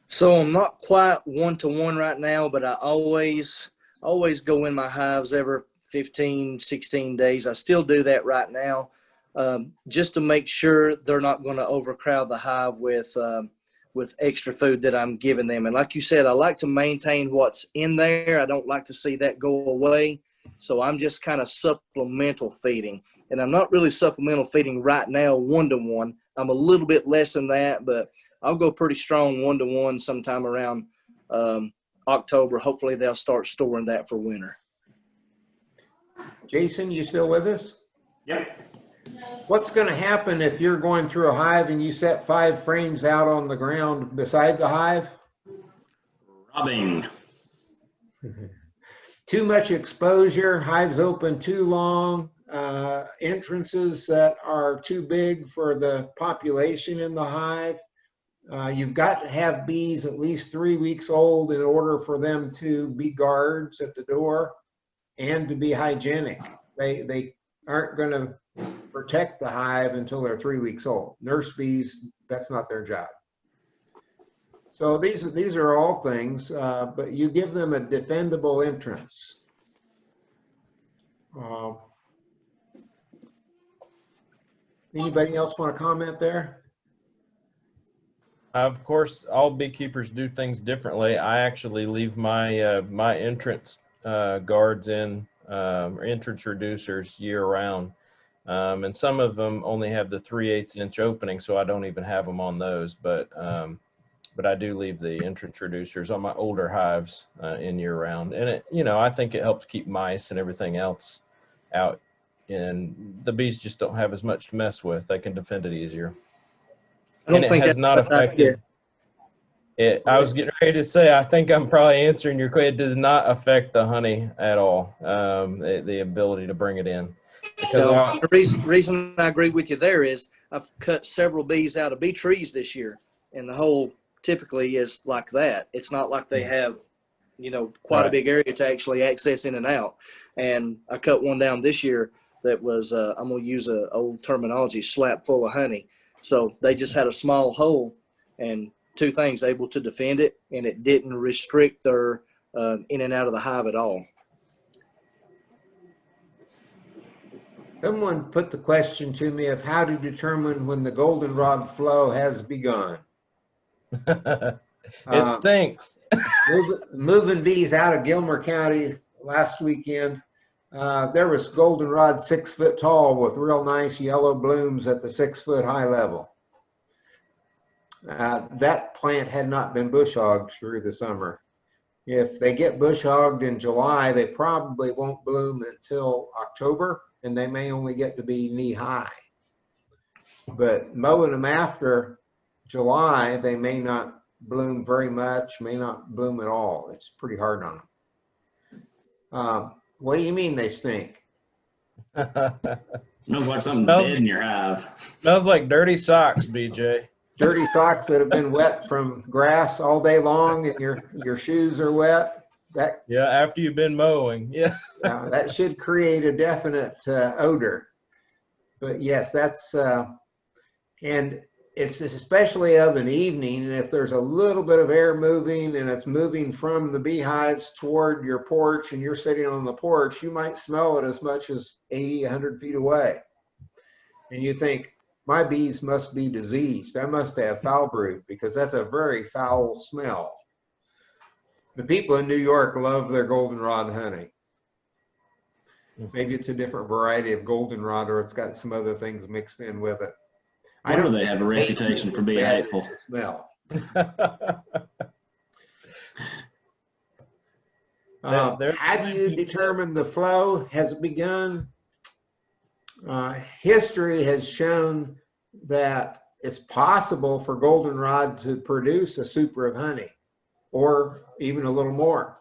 So I'm not quite 1-to-1 right now, but I always go in my hives every 15, 16 days. I still do that right now, just to make sure they're not going to overcrowd the hive with extra food that I'm giving them. And like you said, I like to maintain what's in there. I don't like to see that go away. So I'm just kind of supplemental feeding. And I'm not really supplemental feeding right now 1-to-1. I'm a little bit less than that, but I'll go pretty strong 1-to-1 sometime around October. Hopefully they'll start storing that for winter.
Jason, you still with us?
Yep.
What's going to happen if you're going through a hive and you set 5 frames out on the ground beside the hive?
Robbing.
Too much exposure, hives open too long, entrances that are too big for the population in the hive. You've got to have bees at least 3 weeks old in order for them to be guards at the door and to be hygienic. They aren't going to protect the hive until they're 3 weeks old. Nurse bees, that's not their job. So these are all things, but you give them a defendable entrance. Anybody else want to comment there?
Of course, all beekeepers do things differently. I actually leave my my entrance guards in, entrance reducers year round. And some of them only have the 3/8 inch opening, so I don't even have them on those. But I do leave the entrance reducers on my older hives in year round. And I think it helps keep mice and everything else out. And the bees just don't have as much to mess with. They can defend it easier.
I don't
And it
think
has
that's
not
a bad idea.
affected it. I was getting ready to say, I think I'm probably answering your question. It does not affect the honey at all, the ability to bring it in. Because
No, the reason I agree with you there is I've cut several bees out of bee trees this year, and the hole typically is like that. It's not like they have, quite a big area to actually access in and out. And I cut one down this year that was, I'm going to use an old terminology, slap full of honey. So they just had a small hole, and 2 things, able to defend it, and it didn't restrict their in and out of the hive at all.
Someone put the question to me of how to determine when the goldenrod flow has begun.
It stinks.
Moving bees out of Gilmer County last weekend, there was goldenrod 6 foot tall with real nice yellow blooms at the 6 foot high level. That plant had not been bush hogged through the summer. If they get bush hogged in July, they probably won't bloom until October, and they may only get to be knee high. But mowing them after July, they may not bloom very much, may not bloom at all. It's pretty hard on them. What do you mean they stink?
Smells like something dead in your hive.
Smells like dirty socks, BJ.
Dirty socks that have been wet from grass all day long, and your shoes are wet.
Yeah, after you've been mowing. Yeah.
That should create a definite odor. But yes, that's and it's especially of an evening, and if there's a little bit of air moving and it's moving from the beehives toward your porch and you're sitting on the porch, you might smell it as much as 80, 100 feet away. And you think, my bees must be diseased. I must have foul brood, because that's a very foul smell. The people in New York love their goldenrod honey. Maybe it's a different variety of goldenrod, or it's got some other things mixed in with it.
I know they have a reputation for being hateful.
Smell. How do you determine the flow has begun? History has shown that it's possible for goldenrod to produce a super of honey or even a little more,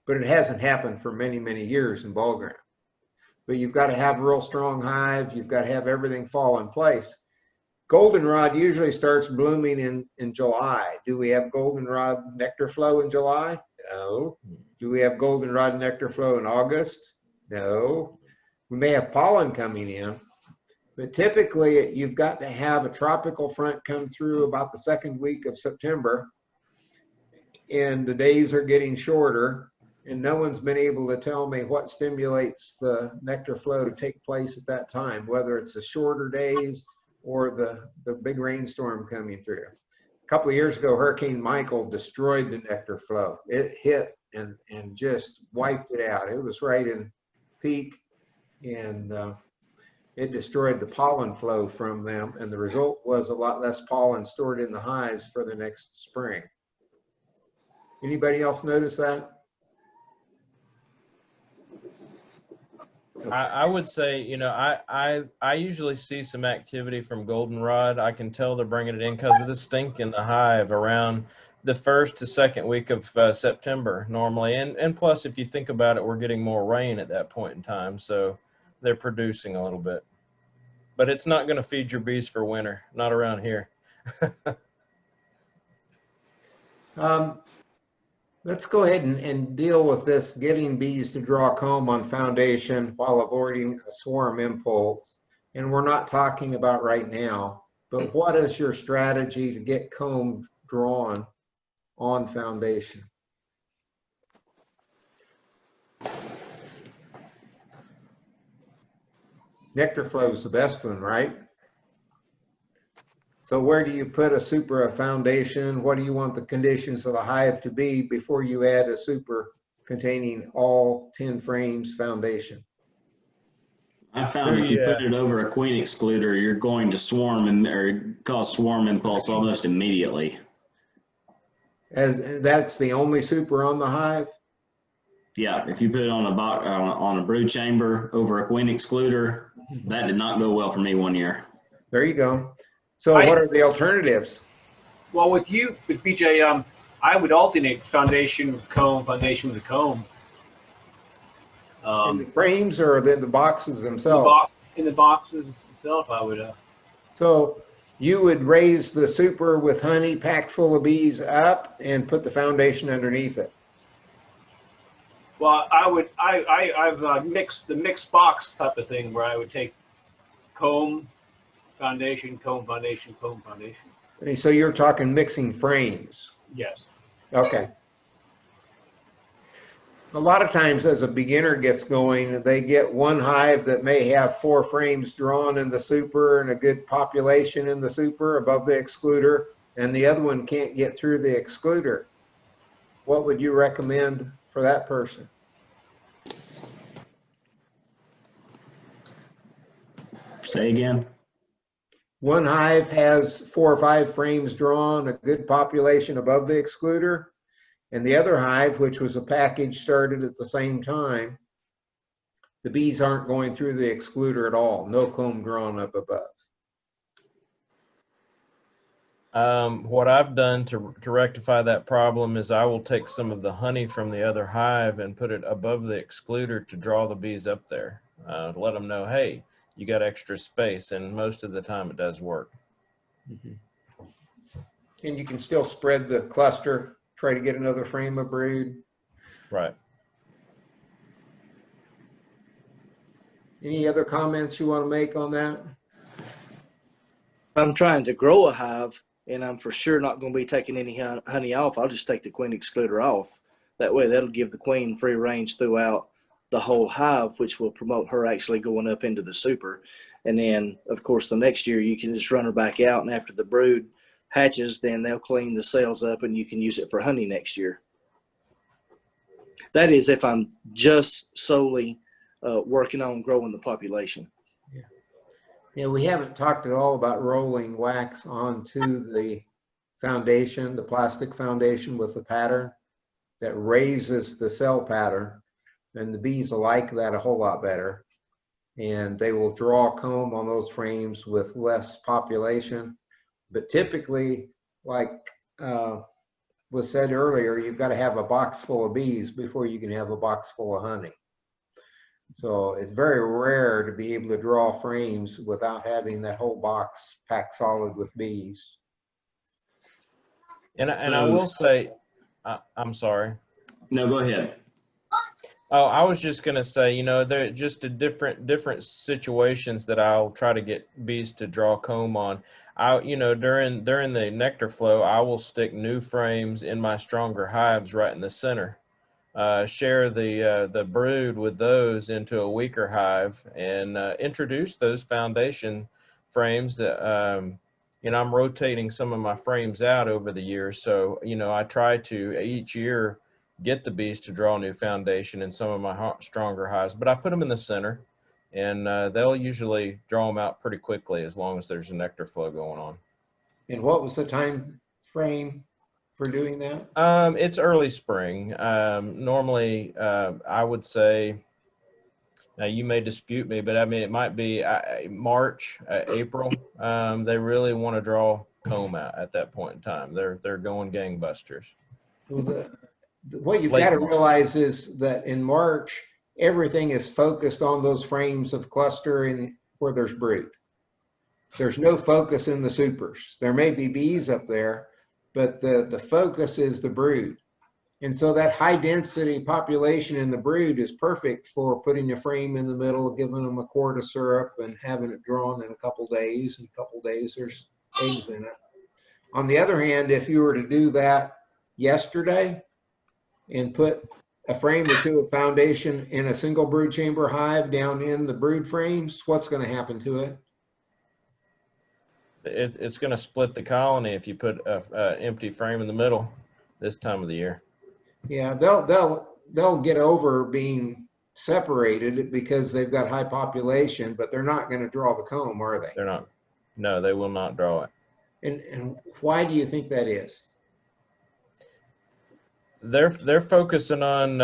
but it hasn't happened for many, many years in ball ground. But you've got to have a real strong hive. You've got to have everything fall in place. Goldenrod usually starts blooming in July. Do we have goldenrod nectar flow in July? No. Do we have goldenrod nectar flow in August? No. We may have pollen coming in, but typically you've got to have a tropical front come through about the second week of September, and the days are getting shorter, and no one's been able to tell me what stimulates the nectar flow to take place at that time, whether it's the shorter days or the big rainstorm coming through. A couple of years ago, Hurricane Michael destroyed the nectar flow. It hit and just wiped it out. It was right in peak, and it destroyed the pollen flow from them, and the result was a lot less pollen stored in the hives for the next spring. Anybody else notice that?
I would say, you know, I usually see some activity from goldenrod. I can tell they're bringing it in because of the stink in the hive around the first to second week of September normally. And plus, if you think about it, we're getting more rain at that point in time. So they're producing a little bit. But it's not going to feed your bees for winter, not around here.
Let's go ahead and deal with this, getting bees to draw comb on foundation while avoiding a swarm impulse. And we're not talking about right now, but what is your strategy to get comb drawn on foundation? Nectar flow is the best one, right? So where do you put a super foundation? What do you want the conditions of the hive to be before you add a super containing all 10 frames foundation?
I found if you put it over a queen excluder, you're going to swarm or cause swarm impulse almost immediately.
As that's the only super on the hive?
Yeah, if you put it on a brood chamber over a queen excluder, that did not go well for me one year.
There you go. So what are the alternatives?
Well, with BJ, I would alternate foundation with comb, foundation with comb.
In the frames or the boxes themselves?
In the boxes itself, I would.
So you would raise the super with honey packed full of bees up and put the foundation underneath it.
Well, I've mixed the mixed box type of thing where I would take comb, foundation, comb, foundation, comb, foundation.
And so you're talking mixing frames?
Yes.
Okay. A lot of times as a beginner gets going, they get one hive that may have 4 frames drawn in the super and a good population in the super above the excluder, and the other one can't get through the excluder. What would you recommend for that person?
Say again.
One hive has 4 or 5 frames drawn, a good population above the excluder, and the other hive, which was a package started at the same time, the bees aren't going through the excluder at all, no comb drawn up above.
What I've done to rectify that problem is I will take some of the honey from the other hive and put it above the excluder to draw the bees up there, to let them know, hey, you got extra space, and most of the time it does work.
Mm-hmm. And you can still spread the cluster, try to get another frame of brood.
Right.
Any other comments you want to make on that?
I'm trying to grow a hive, and I'm for sure not going to be taking any honey off. I'll just take the queen excluder off. That way, that'll give the queen free range throughout the whole hive, which will promote her actually going up into the super. And then, of course, the next year you can just run her back out, and after the brood hatches, then they'll clean the cells up and you can use it for honey next year. That is if I'm just solely working on growing the population.
Yeah. Yeah, we haven't talked at all about rolling wax onto the foundation, the plastic foundation with the pattern that raises the cell pattern. And the bees will like that a whole lot better. And they will draw comb on those frames with less population. But typically, like was said earlier, you've got to have a box full of bees before you can have a box full of honey. So it's very rare to be able to draw frames without having that whole box packed solid with bees.
And I will say, I'm sorry.
No, go ahead.
Oh, I was just gonna say, you know, there just a different situations that I'll try to get bees to draw comb on. You know, during the nectar flow, I will stick new frames in my stronger hives right in the center. Share the brood with those into a weaker hive, and introduce those foundation frames that you know, I'm rotating some of my frames out over the years. So, you know, I try to each year get the bees to draw new foundation in some of my stronger hives, but I put them in the center, and they'll usually draw them out pretty quickly as long as there's a nectar flow going on.
And what was the time frame for doing that?
It's early spring. Normally, I would say, now you may dispute me, but I mean, it might be March, April. They really want to draw comb out at that point in time. They're going gangbusters.
Well, what you've
Late
got to
March.
realize is that in March, everything is focused on those frames of clustering where there's brood. There's no focus in the supers. There may be bees up there, but the focus is the brood. And so that high density population in the brood is perfect for putting a frame in the middle, giving them a quart of syrup and having it drawn in a couple days. In a couple days, there's eggs in it. On the other hand, if you were to do that yesterday and put a frame or two of foundation in a single brood chamber hive down in the brood frames, what's going to happen to it?
It's going to split the colony if you put a empty frame in the middle this time of the year.
Yeah, they'll get over being separated because they've got high population, but they're not going to draw the comb, are they?
They're not. No, they will not draw it.
And why do you think that is?
They're focusing on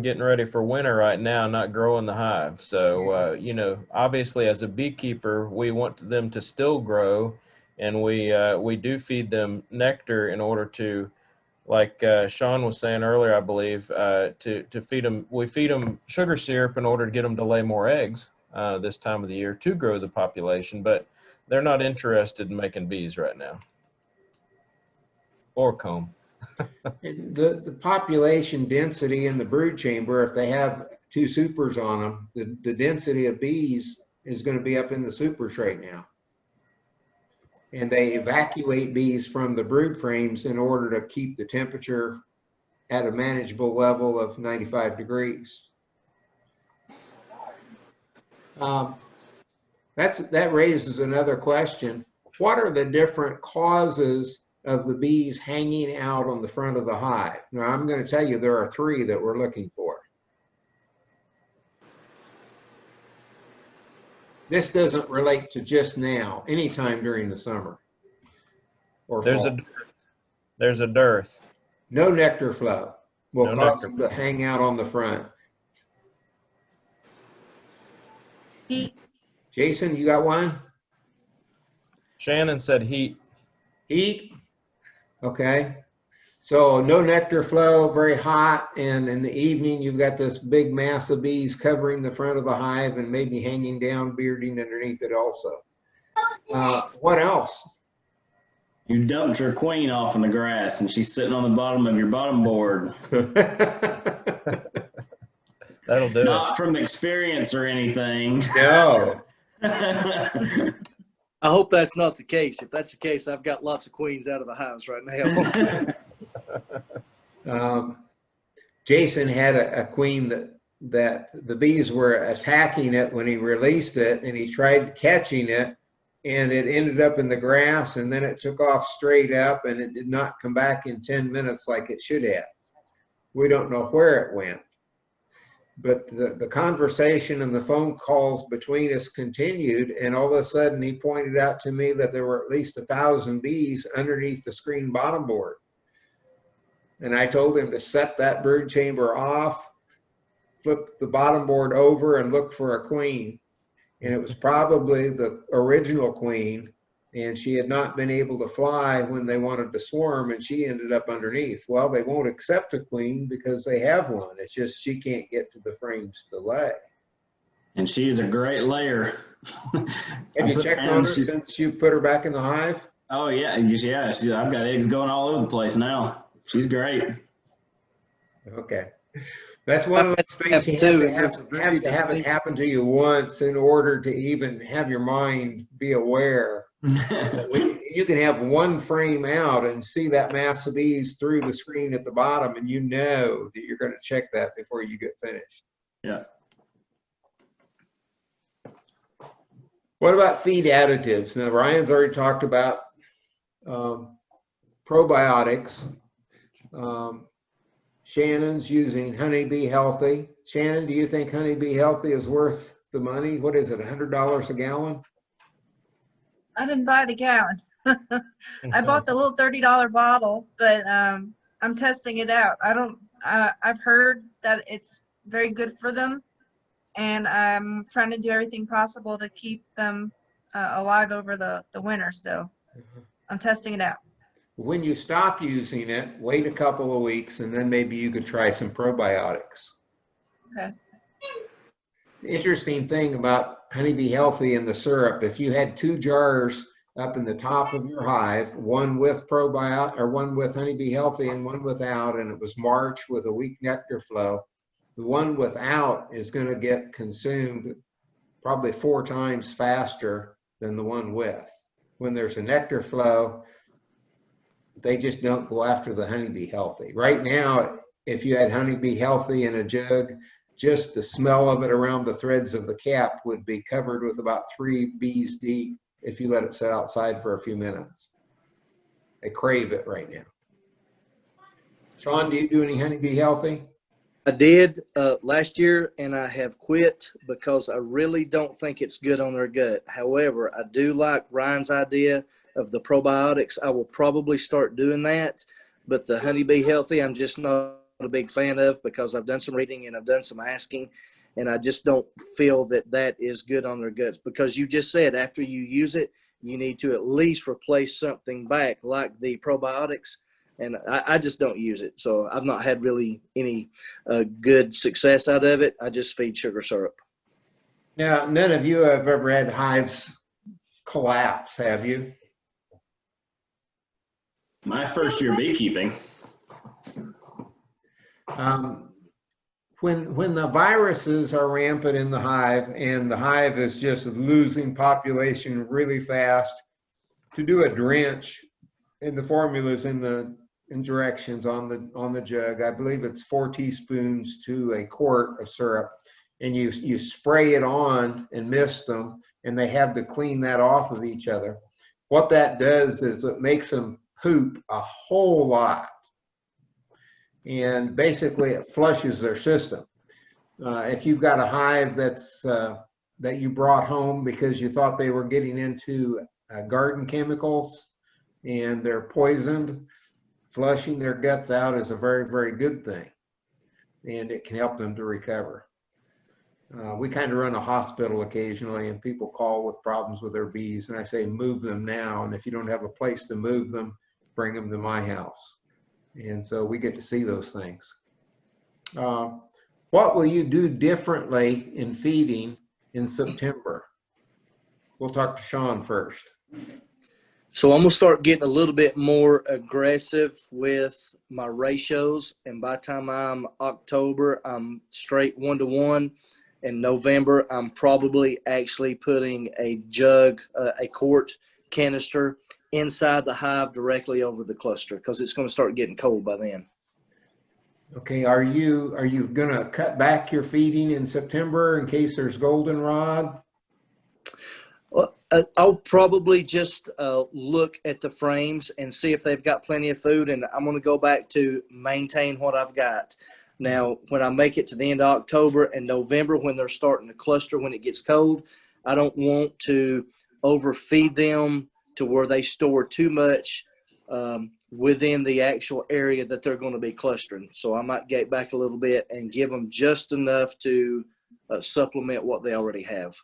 getting ready for winter right now, not growing the hive. So you know, obviously as a beekeeper, we want them to still grow, and we do feed them nectar in order to, like Sean was saying earlier, I believe, to feed them. We feed them sugar syrup in order to get them to lay more eggs this time of the year to grow the population. But they're not interested in making bees right now, or comb.
The population density in the brood chamber, if they have two supers on them, the density of bees is going to be up in the supers right now. And they evacuate bees from the brood frames in order to keep the temperature at a manageable level of 95 degrees. That raises another question. What are the different causes of the bees hanging out on the front of the hive? Now, I'm going to tell you there are three that we're looking for. This doesn't relate to just now, anytime during the summer or fall.
There's a dearth.
No nectar flow will
No
cause
nectar
them to hang out on the front.
Heat.
Jason, you got one?
Shannon said heat.
Heat? Okay. So no nectar flow, very hot, and in the evening you've got this big mass of bees covering the front of the hive and maybe hanging down, bearding underneath it also. What else?
You dumped your queen off in the grass and she's sitting on the bottom of your bottom board.
That'll do
Not
it.
from experience or anything.
No.
I hope that's not the case. If that's the case, I've got lots of queens out of the hives right now.
Jason had a queen that the bees were attacking it when he released it, and he tried catching it, and it ended up in the grass, and then it took off straight up, and it did not come back in 10 minutes like it should have. We don't know where it went. But the conversation and the phone calls between us continued, and all of a sudden he pointed out to me that there were at least 1,000 bees underneath the screen bottom board. And I told him to set that brood chamber off, flip the bottom board over, and look for a queen. And it was probably the original queen and she had not been able to fly when they wanted to swarm, and she ended up underneath. Well, they won't accept a queen because they have one. It's just she can't get to the frames to lay.
And she's a great layer.
Have you checked on her since you put her back in the hive?
Oh yeah, yeah. I've got eggs going all over the place now. She's great.
Okay. That's one of those things you have to have it happen to you once in order to even have your mind be aware. You can have one frame out and see that mass of bees through the screen at the bottom, and you know that you're going to check that before you get finished.
Yeah.
What about feed additives? Now, Ryan's already talked about probiotics. Shannon's using Honeybee Healthy. Shannon, do you think Honeybee Healthy is worth the money? What is it, $100 a gallon?
I didn't buy the gallon. I bought the little $30 bottle, but I'm testing it out. I've heard that it's very good for them, and I'm trying to do everything possible to keep them alive over the winter. So I'm testing it out.
When you stop using it, wait a couple of weeks, and then maybe you could try some probiotics.
Okay.
The interesting thing about Honeybee Healthy and the syrup, if you had 2 jars up in the top of your hive, one with probiotic or one with Honeybee Healthy and one without, and it was March with a weak nectar flow, the one without is going to get consumed probably 4 times faster than the one with. When there's a nectar flow, they just don't go after the Honeybee Healthy. Right now, if you had Honeybee Healthy in a jug, just the smell of it around the threads of the cap would be covered with about 3 bees deep if you let it sit outside for a few minutes. They crave it right now. Sean, do you do any Honeybee Healthy?
I did last year, and I have quit because I really don't think it's good on their gut. However, I do like Ryan's idea of the probiotics. I will probably start doing that, but the Honeybee Healthy, I'm just not a big fan of because I've done some reading and I've done some asking, and I just don't feel that that is good on their guts, because you just said after you use it, you need to at least replace something back like the probiotics. And I just don't use it. So I've not had really any good success out of it. I just feed sugar syrup.
Now, none of you have ever had hives collapse, have you?
My first year beekeeping.
When the viruses are rampant in the hive and the hive is just losing population really fast, to do a drench, and the formulas in directions on the jug, I believe it's 4 teaspoons to a quart of syrup, and you spray it on and mist them, and they have to clean that off of each other. What that does is it makes them poop a whole lot, and basically it flushes their system. If you've got a hive that's that you brought home because you thought they were getting into garden chemicals and they're poisoned, flushing their guts out is a very, very good thing, and it can help them to recover. We kind of run a hospital occasionally, and people call with problems with their bees, and I say move them now, and if you don't have a place to move them, bring them to my house. And so we get to see those things. What will you do differently in feeding in September? We'll talk to Sean first.
So I'm going to start getting a little bit more aggressive with my ratios. And by the time I'm October, I'm straight 1-to-1. In November, I'm probably actually putting a jug, a quart canister inside the hive directly over the cluster, because it's going to start getting cold by then.
Okay, are you going to cut back your feeding in September in case there's goldenrod?
Well, I'll probably just look at the frames and see if they've got plenty of food, and I'm going to go back to maintain what I've got. Now, when I make it to the end of October and November, when they're starting to cluster, when it gets cold, I don't want to overfeed them to where they store too much within the actual area that they're going to be clustering. So I might get back a little bit and give them just enough to supplement what they already have.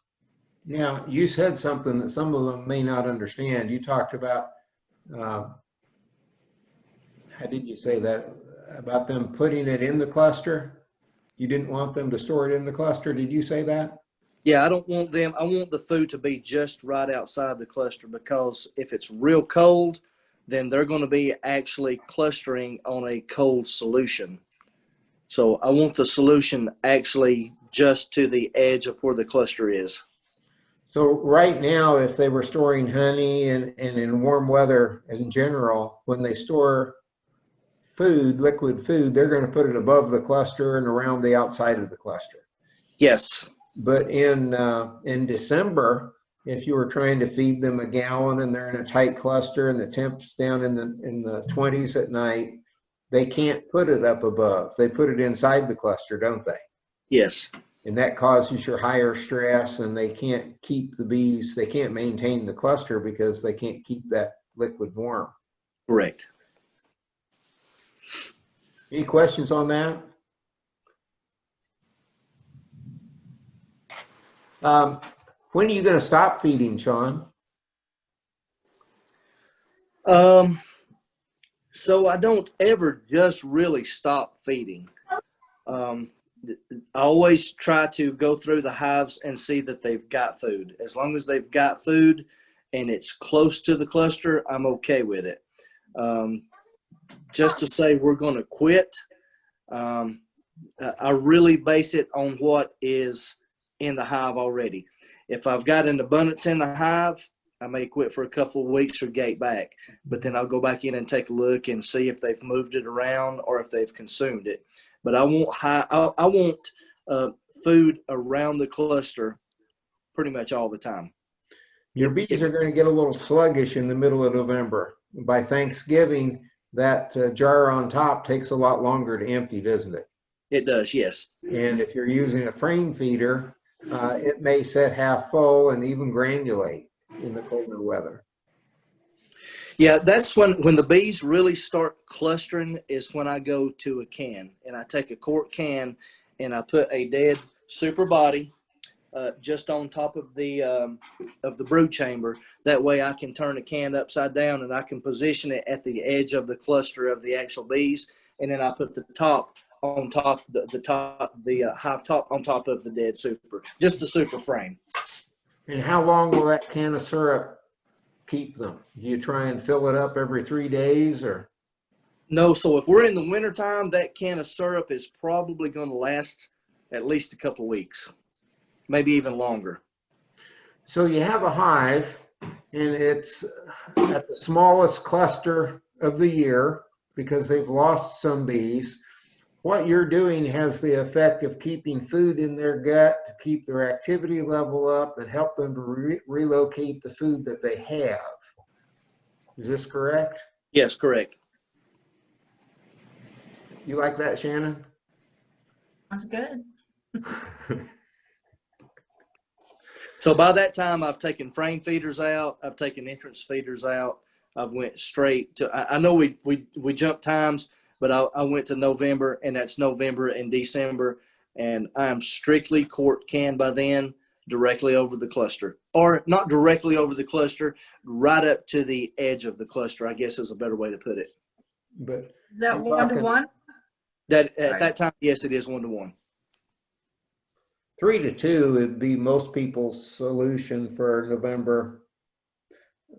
Now, you said something that some of them may not understand. You talked about, how did you say that? About them putting it in the cluster? You didn't want them to store it in the cluster. Did you say that?
Yeah, I don't want them, I want the food to be just right outside the cluster, because if it's real cold, then they're going to be actually clustering on a cold solution. So I want the solution actually just to the edge of where the cluster is.
So right now, if they were storing honey and in warm weather in general, when they store food, liquid food, they're going to put it above the cluster and around the outside of the cluster.
Yes.
But in December, if you were trying to feed them a gallon and they're in a tight cluster and the temp's down in the 20s at night, they can't put it up above. They put it inside the cluster, don't they?
Yes.
And that causes your higher stress, and they can't keep the bees, they can't maintain the cluster because they can't keep that liquid warm.
Correct.
Any questions on that? When are you going to stop feeding, Sean?
So I don't ever just really stop feeding. I always try to go through the hives and see that they've got food. As long as they've got food and it's close to the cluster, I'm okay with it. Just to say we're going to quit, I really base it on what is in the hive already. If I've got an abundance in the hive, I may quit for a couple of weeks or gate back, but then I'll go back in and take a look and see if they've moved it around or if they've consumed it. But I want food around the cluster pretty much all the time.
Your bees are going to get a little sluggish in the middle of November. By Thanksgiving, that jar on top takes a lot longer to empty, doesn't it?
It does, yes.
And if you're using a frame feeder, it may set half full and even granulate in the colder weather.
Yeah, that's when the bees really start clustering, is when I go to a can and I take a quart can and I put a dead super body just on top of the brood chamber. That way I can turn the can upside down and I can position it at the edge of the cluster of the actual bees, and then I put the top on top, the hive top on top of the dead super, just the super frame.
And how long will that can of syrup keep them? Do you try and fill it up every 3 days or?
No, so if we're in the wintertime, that can of syrup is probably going to last at least a couple of weeks, maybe even longer.
So you have a hive and it's at the smallest cluster of the year because they've lost some bees. What you're doing has the effect of keeping food in their gut to keep their activity level up and help them to relocate the food that they have. Is this correct?
Yes, correct.
You like that, Shannon?
That's good.
So by that time, I've taken frame feeders out. I've taken entrance feeders out. I've went straight to, I know we jumped times, but I went to November, and that's November and December, and I'm strictly quart can by then, directly over the cluster. Or not directly over the cluster, right up to the edge of the cluster, I guess is a better way to put it.
But
Is that 1-to-1?
That at that time, yes, it is 1-to-1.
3 to 2 would be most people's solution for November.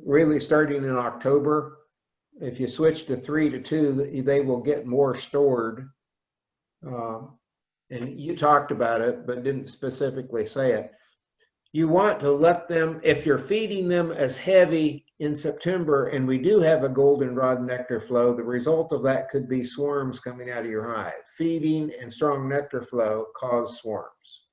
Really starting in October, if you switch to 3 to 2, they will get more stored. And you talked about it, but didn't specifically say it. You want to let them, if you're feeding them as heavy in September, and we do have a goldenrod nectar flow, the result of that could be swarms coming out of your hive. Feeding and strong nectar flow cause swarms.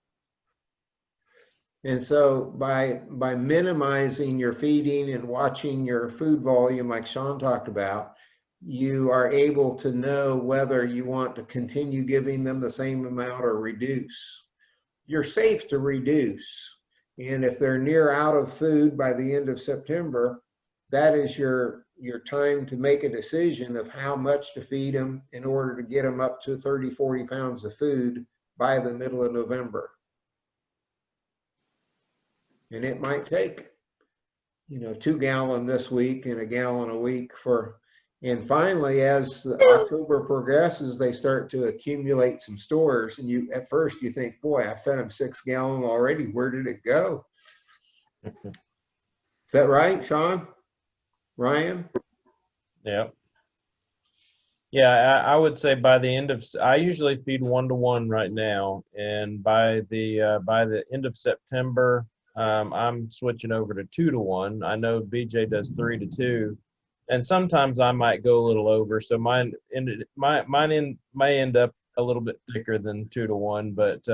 And so by minimizing your feeding and watching your food volume, like Sean talked about, you are able to know whether you want to continue giving them the same amount or reduce. You're safe to reduce. And if they're near out of food by the end of September, that is your time to make a decision of how much to feed them in order to get them up to 30, 40 pounds of food by the middle of November. And it might take, 2 gallon this week and a gallon a week and finally, as October progresses, they start to accumulate some stores. And at first you think, boy, I fed them 6 gallon already. Where did it go? Is that right, Sean? Ryan?
Yeah. Yeah, I would say by the end of, I usually feed 1-to-1 right now, and by the end of September, I'm switching over to 2-to-1. I know BJ does 3-to-2, and sometimes I might go a little over. So mine may end up a little bit thicker than 2-to-1, but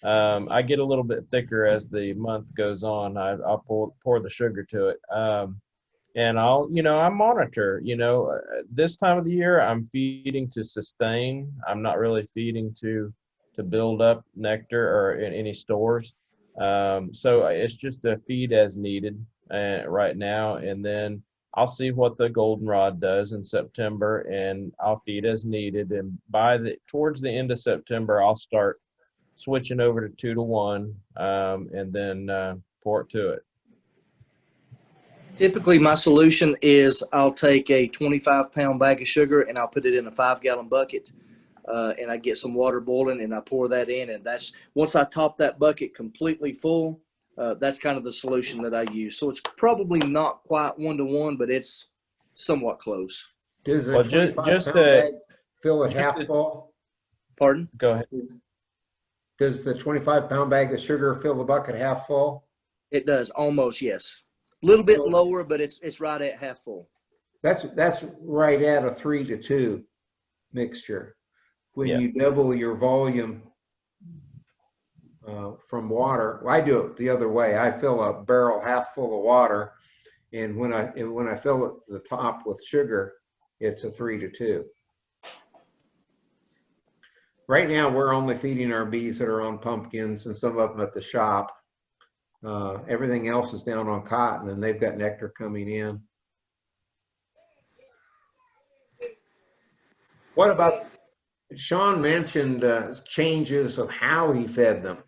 I get a little bit thicker as the month goes on. I'll pour the sugar to it. And I monitor, this time of the year, I'm feeding to sustain. I'm not really feeding to build up nectar or in any stores. So it's just a feed as needed right now. And then I'll see what the goldenrod does in September, and I'll feed as needed. And towards the end of September, I'll start switching over to 2-to-1, and then pour it to it.
Typically, my solution is I'll take a 25-pound bag of sugar and I'll put it in a 5-gallon bucket, and I get some water boiling and I pour that in. And that's once I top that bucket completely full, that's kind of the solution that I use. So it's probably not quite 1-to-1, but it's somewhat close.
Does a 25-pound bag fill at half full?
Pardon?
Go ahead.
Does the 25-pound bag of sugar fill the bucket half full?
It does, almost, yes. A little bit lower, but it's right at half full.
That's right at a 3-to-2 mixture. When you double your volume from water, I do it the other way. I fill a barrel half full of water, and when I fill it to the top with sugar, it's a 3-to-2. Right now, we're only feeding our bees that are on pumpkins and some of them at the shop. Everything else is down on cotton, and they've got nectar coming in. What about, Sean mentioned changes of how he fed them.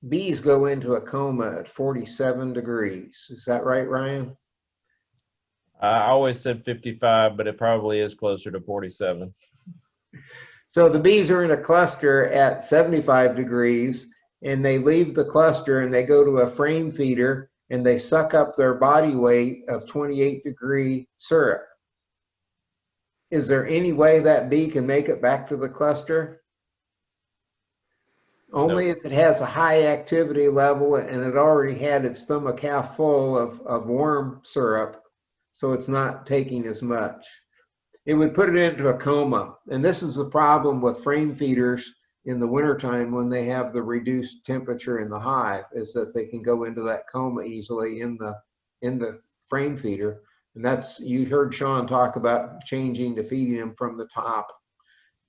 Bees go into a coma at 47 degrees. Is that right, Ryan?
I always said 55, but it probably is closer to 47.
So the bees are in a cluster at 75 degrees, and they leave the cluster and they go to a frame feeder and they suck up their body weight of 28-degree syrup. Is there any way that bee can make it back to the cluster? Only if it has a high activity level and it already had its stomach half full of worm syrup, so it's not taking as much. It would put it into a coma. And this is the problem with frame feeders in the wintertime when they have the reduced temperature in the hive, is that they can go into that coma easily in the frame feeder. And that's, you heard Sean talk about changing to feeding them from the top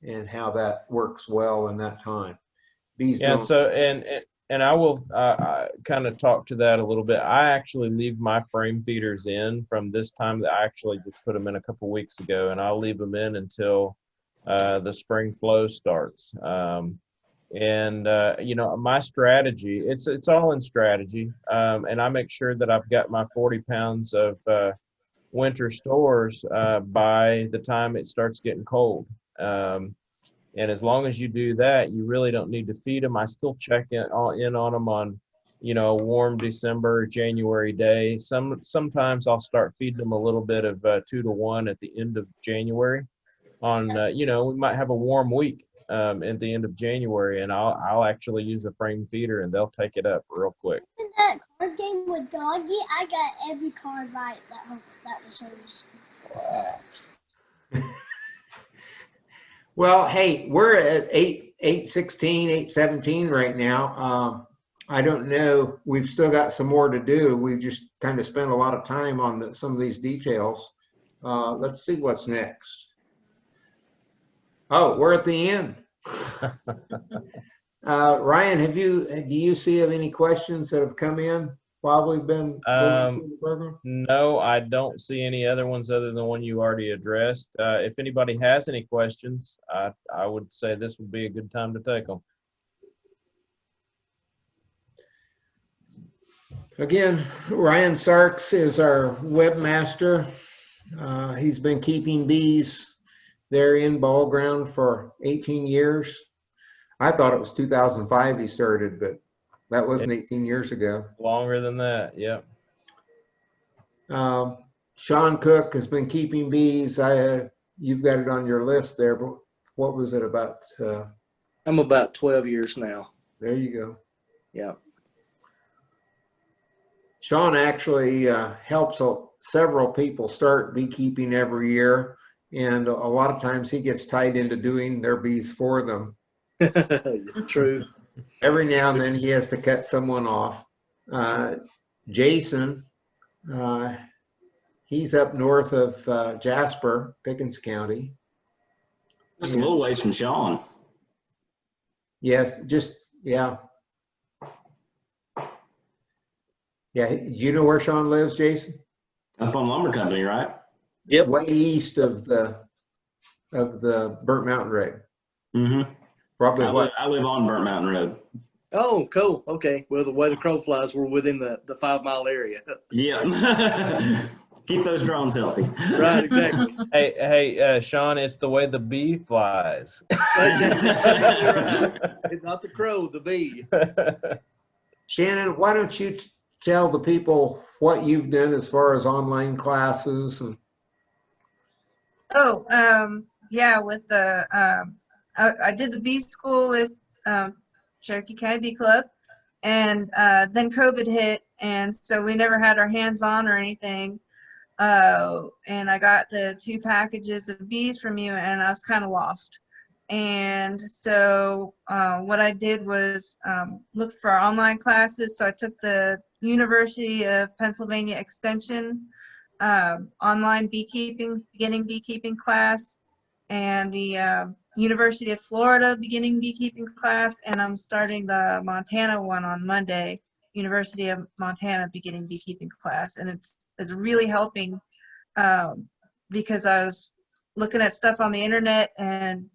and how that works well in that time. Bees don't.
So and I will kind of talk to that a little bit. I actually leave my frame feeders in from this time. That I actually just put them in a couple weeks ago, and I'll leave them in until the spring flow starts. My strategy, it's all in strategy. And I make sure that I've got my 40 pounds of winter stores by the time it starts getting cold. And as long as you do that, you really don't need to feed them. I still check in on them on, a warm December, January day. Sometimes I'll start feeding them a little bit of 2-to-1 at the end of January. We might have a warm week at the end of January, and I'll actually use a frame feeder, and they'll take it up real quick.
In that card game with Doggy, I got every card right that was hers.
Well, hey, we're at 8:16, 8:17 right now. I don't know. We've still got some more to do. We've just kind of spent a lot of time on some of these details. Let's see what's next. Oh, we're at the end. Ryan, do you see any questions that have come in while we've been going through the program?
No, I don't see any other ones other than the one you already addressed. If anybody has any questions, I would say this would be a good time to take them.
Again, Ryan Sarks is our webmaster. He's been keeping bees there in Ball Ground for 18 years. I thought it was 2005 he started, but that wasn't 18 years ago.
Longer than that, yep.
Sean Cook has been keeping bees. You've got it on your list there, but what was it about?
I'm about 12 years now.
There you go.
Yeah.
Sean actually helps several people start beekeeping every year, and a lot of times he gets tied into doing their bees for them.
True.
Every now and then he has to cut someone off. Jason, he's up north of Jasper, Pickens County.
Just a little ways from Sean.
Yes, yeah. Yeah, you know where Sean lives, Jason?
Up on Lumber Company, right?
Yep.
Way east of the Burnt Mountain Road.
Mm-hmm.
Probably
I live on Burnt Mountain Road.
Oh, cool. Okay. Well, the way the crow flies, we're within the 5 mile area.
Yeah. Keep those drones healthy.
Right, exactly.
Hey, Sean, it's the way the bee flies.
That's exactly right. Not the crow, the bee.
Shannon, why don't you tell the people what you've done as far as online classes?
Yeah, with the, I did the bee school with Cherokee County Bee Club, and then COVID hit, and so we never had our hands on or anything. And I got the 2 packages of bees from you, and I was kind of lost. And so what I did was look for online classes. So I took the University of Pennsylvania Extension online beginning beekeeping class, and the University of Florida beginning beekeeping class, and I'm starting the Montana one on Monday, University of Montana beginning beekeeping class, and it's really helping because I was looking at stuff on the internet and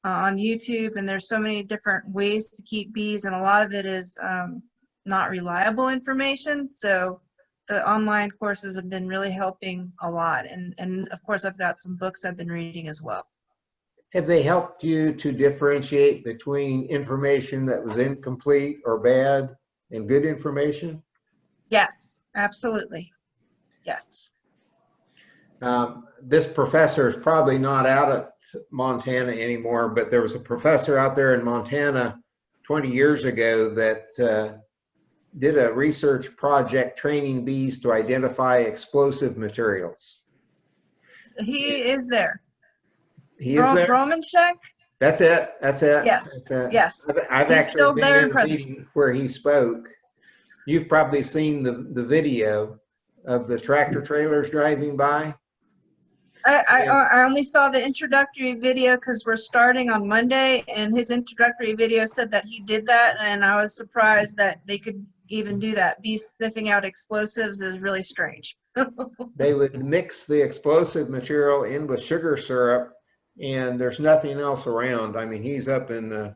on YouTube, and there's so many different ways to keep bees, and a lot of it is not reliable information. So the online courses have been really helping a lot, and of course I've got some books I've been reading as well.
Have they helped you to differentiate between information that was incomplete or bad and good information?
Yes, absolutely. Yes.
This professor is probably not out at Montana anymore, but there was a professor out there in Montana 20 years ago that did a research project training bees to identify explosive materials.
He is there.
He is there?
Romanchek?
That's it. That's it.
Yes.
That's it.
Yes.
I've
He's
actually
still
been
there
in
and
the
present.
meeting where he spoke. You've probably seen the video of the tractor trailers driving by.
I only saw the introductory video because we're starting on Monday, and his introductory video said that he did that, and I was surprised that they could even do that. Bees sniffing out explosives is really strange.
They would mix the explosive material in with sugar syrup, and there's nothing else around. I mean, he's up in a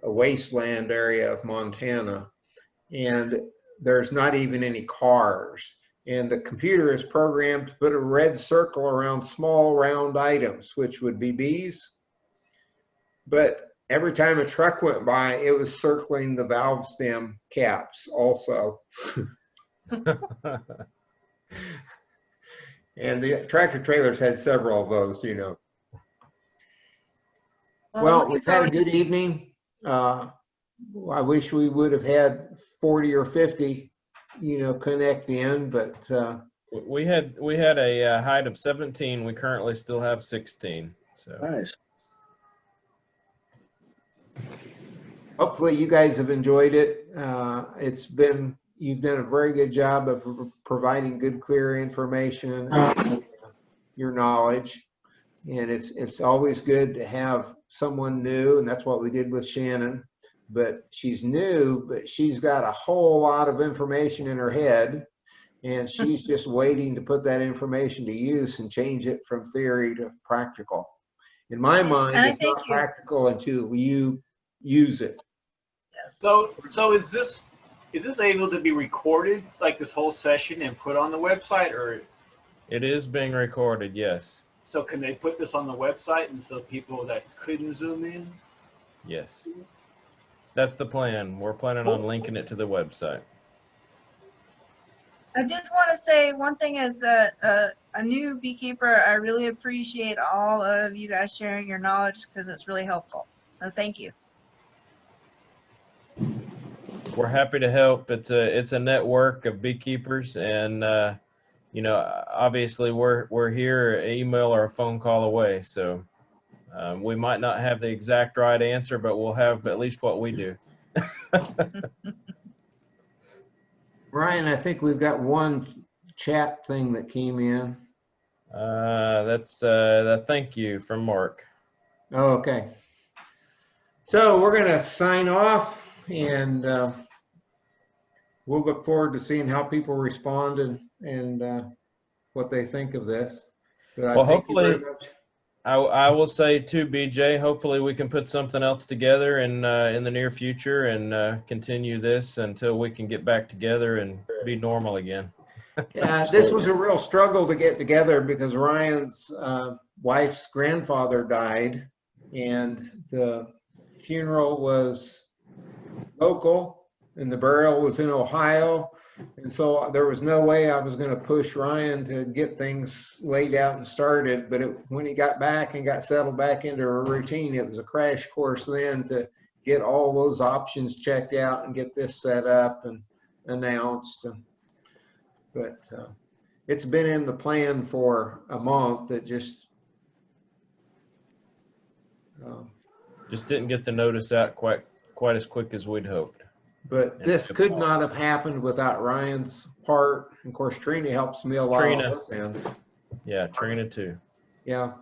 wasteland area of Montana, and there's not even any cars. And the computer is programmed to put a red circle around small round items, which would be bees. But every time a truck went by, it was circling the valve stem caps also. And the tractor trailers had several of those, you know. Well, we've had a good evening. I wish we would have had 40 or 50, you know, connect in, but
we had a height of 17. We currently still have 16. So
Nice.
hopefully you guys have enjoyed it. You've done a very good job of providing good, clear information, your knowledge. And it's always good to have someone new, and that's what we did with Shannon. But she's new, but she's got a whole lot of information in her head, and she's just waiting to put that information to use and change it from theory to practical. In my mind, it's not practical until you use it.
So is this Is this able to be recorded, like this whole session, and put on the website, or
It is being recorded, yes.
so can they put this on the website and so people that couldn't Zoom in?
Yes. That's the plan. We're planning on linking it to the website.
I did want to say one thing as a new beekeeper, I really appreciate all of you guys sharing your knowledge because it's really helpful. So thank you.
We're happy to help. It's a network of beekeepers, and you know, obviously we're here, email or a phone call away. So we might not have the exact right answer, but we'll have at least what we do.
Ryan, I think we've got one chat thing that came in.
That's the thank you from Mark.
Oh, okay. So we're going to sign off, and we'll look forward to seeing how people respond and what they think of this. But
Well,
thank you very
hopefully,
much.
I will say too, BJ, hopefully we can put something else together in the near future and continue this until we can get back together and be normal again.
Yeah, this was a real struggle to get together because Ryan's wife's grandfather died, and the funeral was local and the burial was in Ohio. And so there was no way I was going to push Ryan to get things laid out and started. But when he got back and got settled back into a routine, it was a crash course then to get all those options checked out and get this set up and announced. But it's been in the plan for a month. It just
didn't get the notice out quite as quick as we'd hoped.
But this could not have happened without Ryan's part. Of course, Trina helps me a lot on this end.
Yeah, Trina too.
Yeah.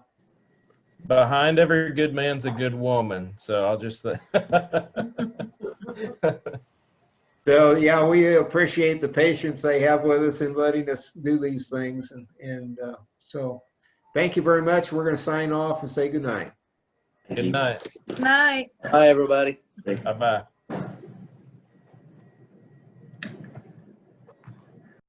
Behind every good man's a good woman. So I'll just
So yeah, we appreciate the patience they have with us in letting us do these things. And so thank you very much. We're going to sign off and say good night.
Good night.
Night.
Bye, everybody.
Bye-bye.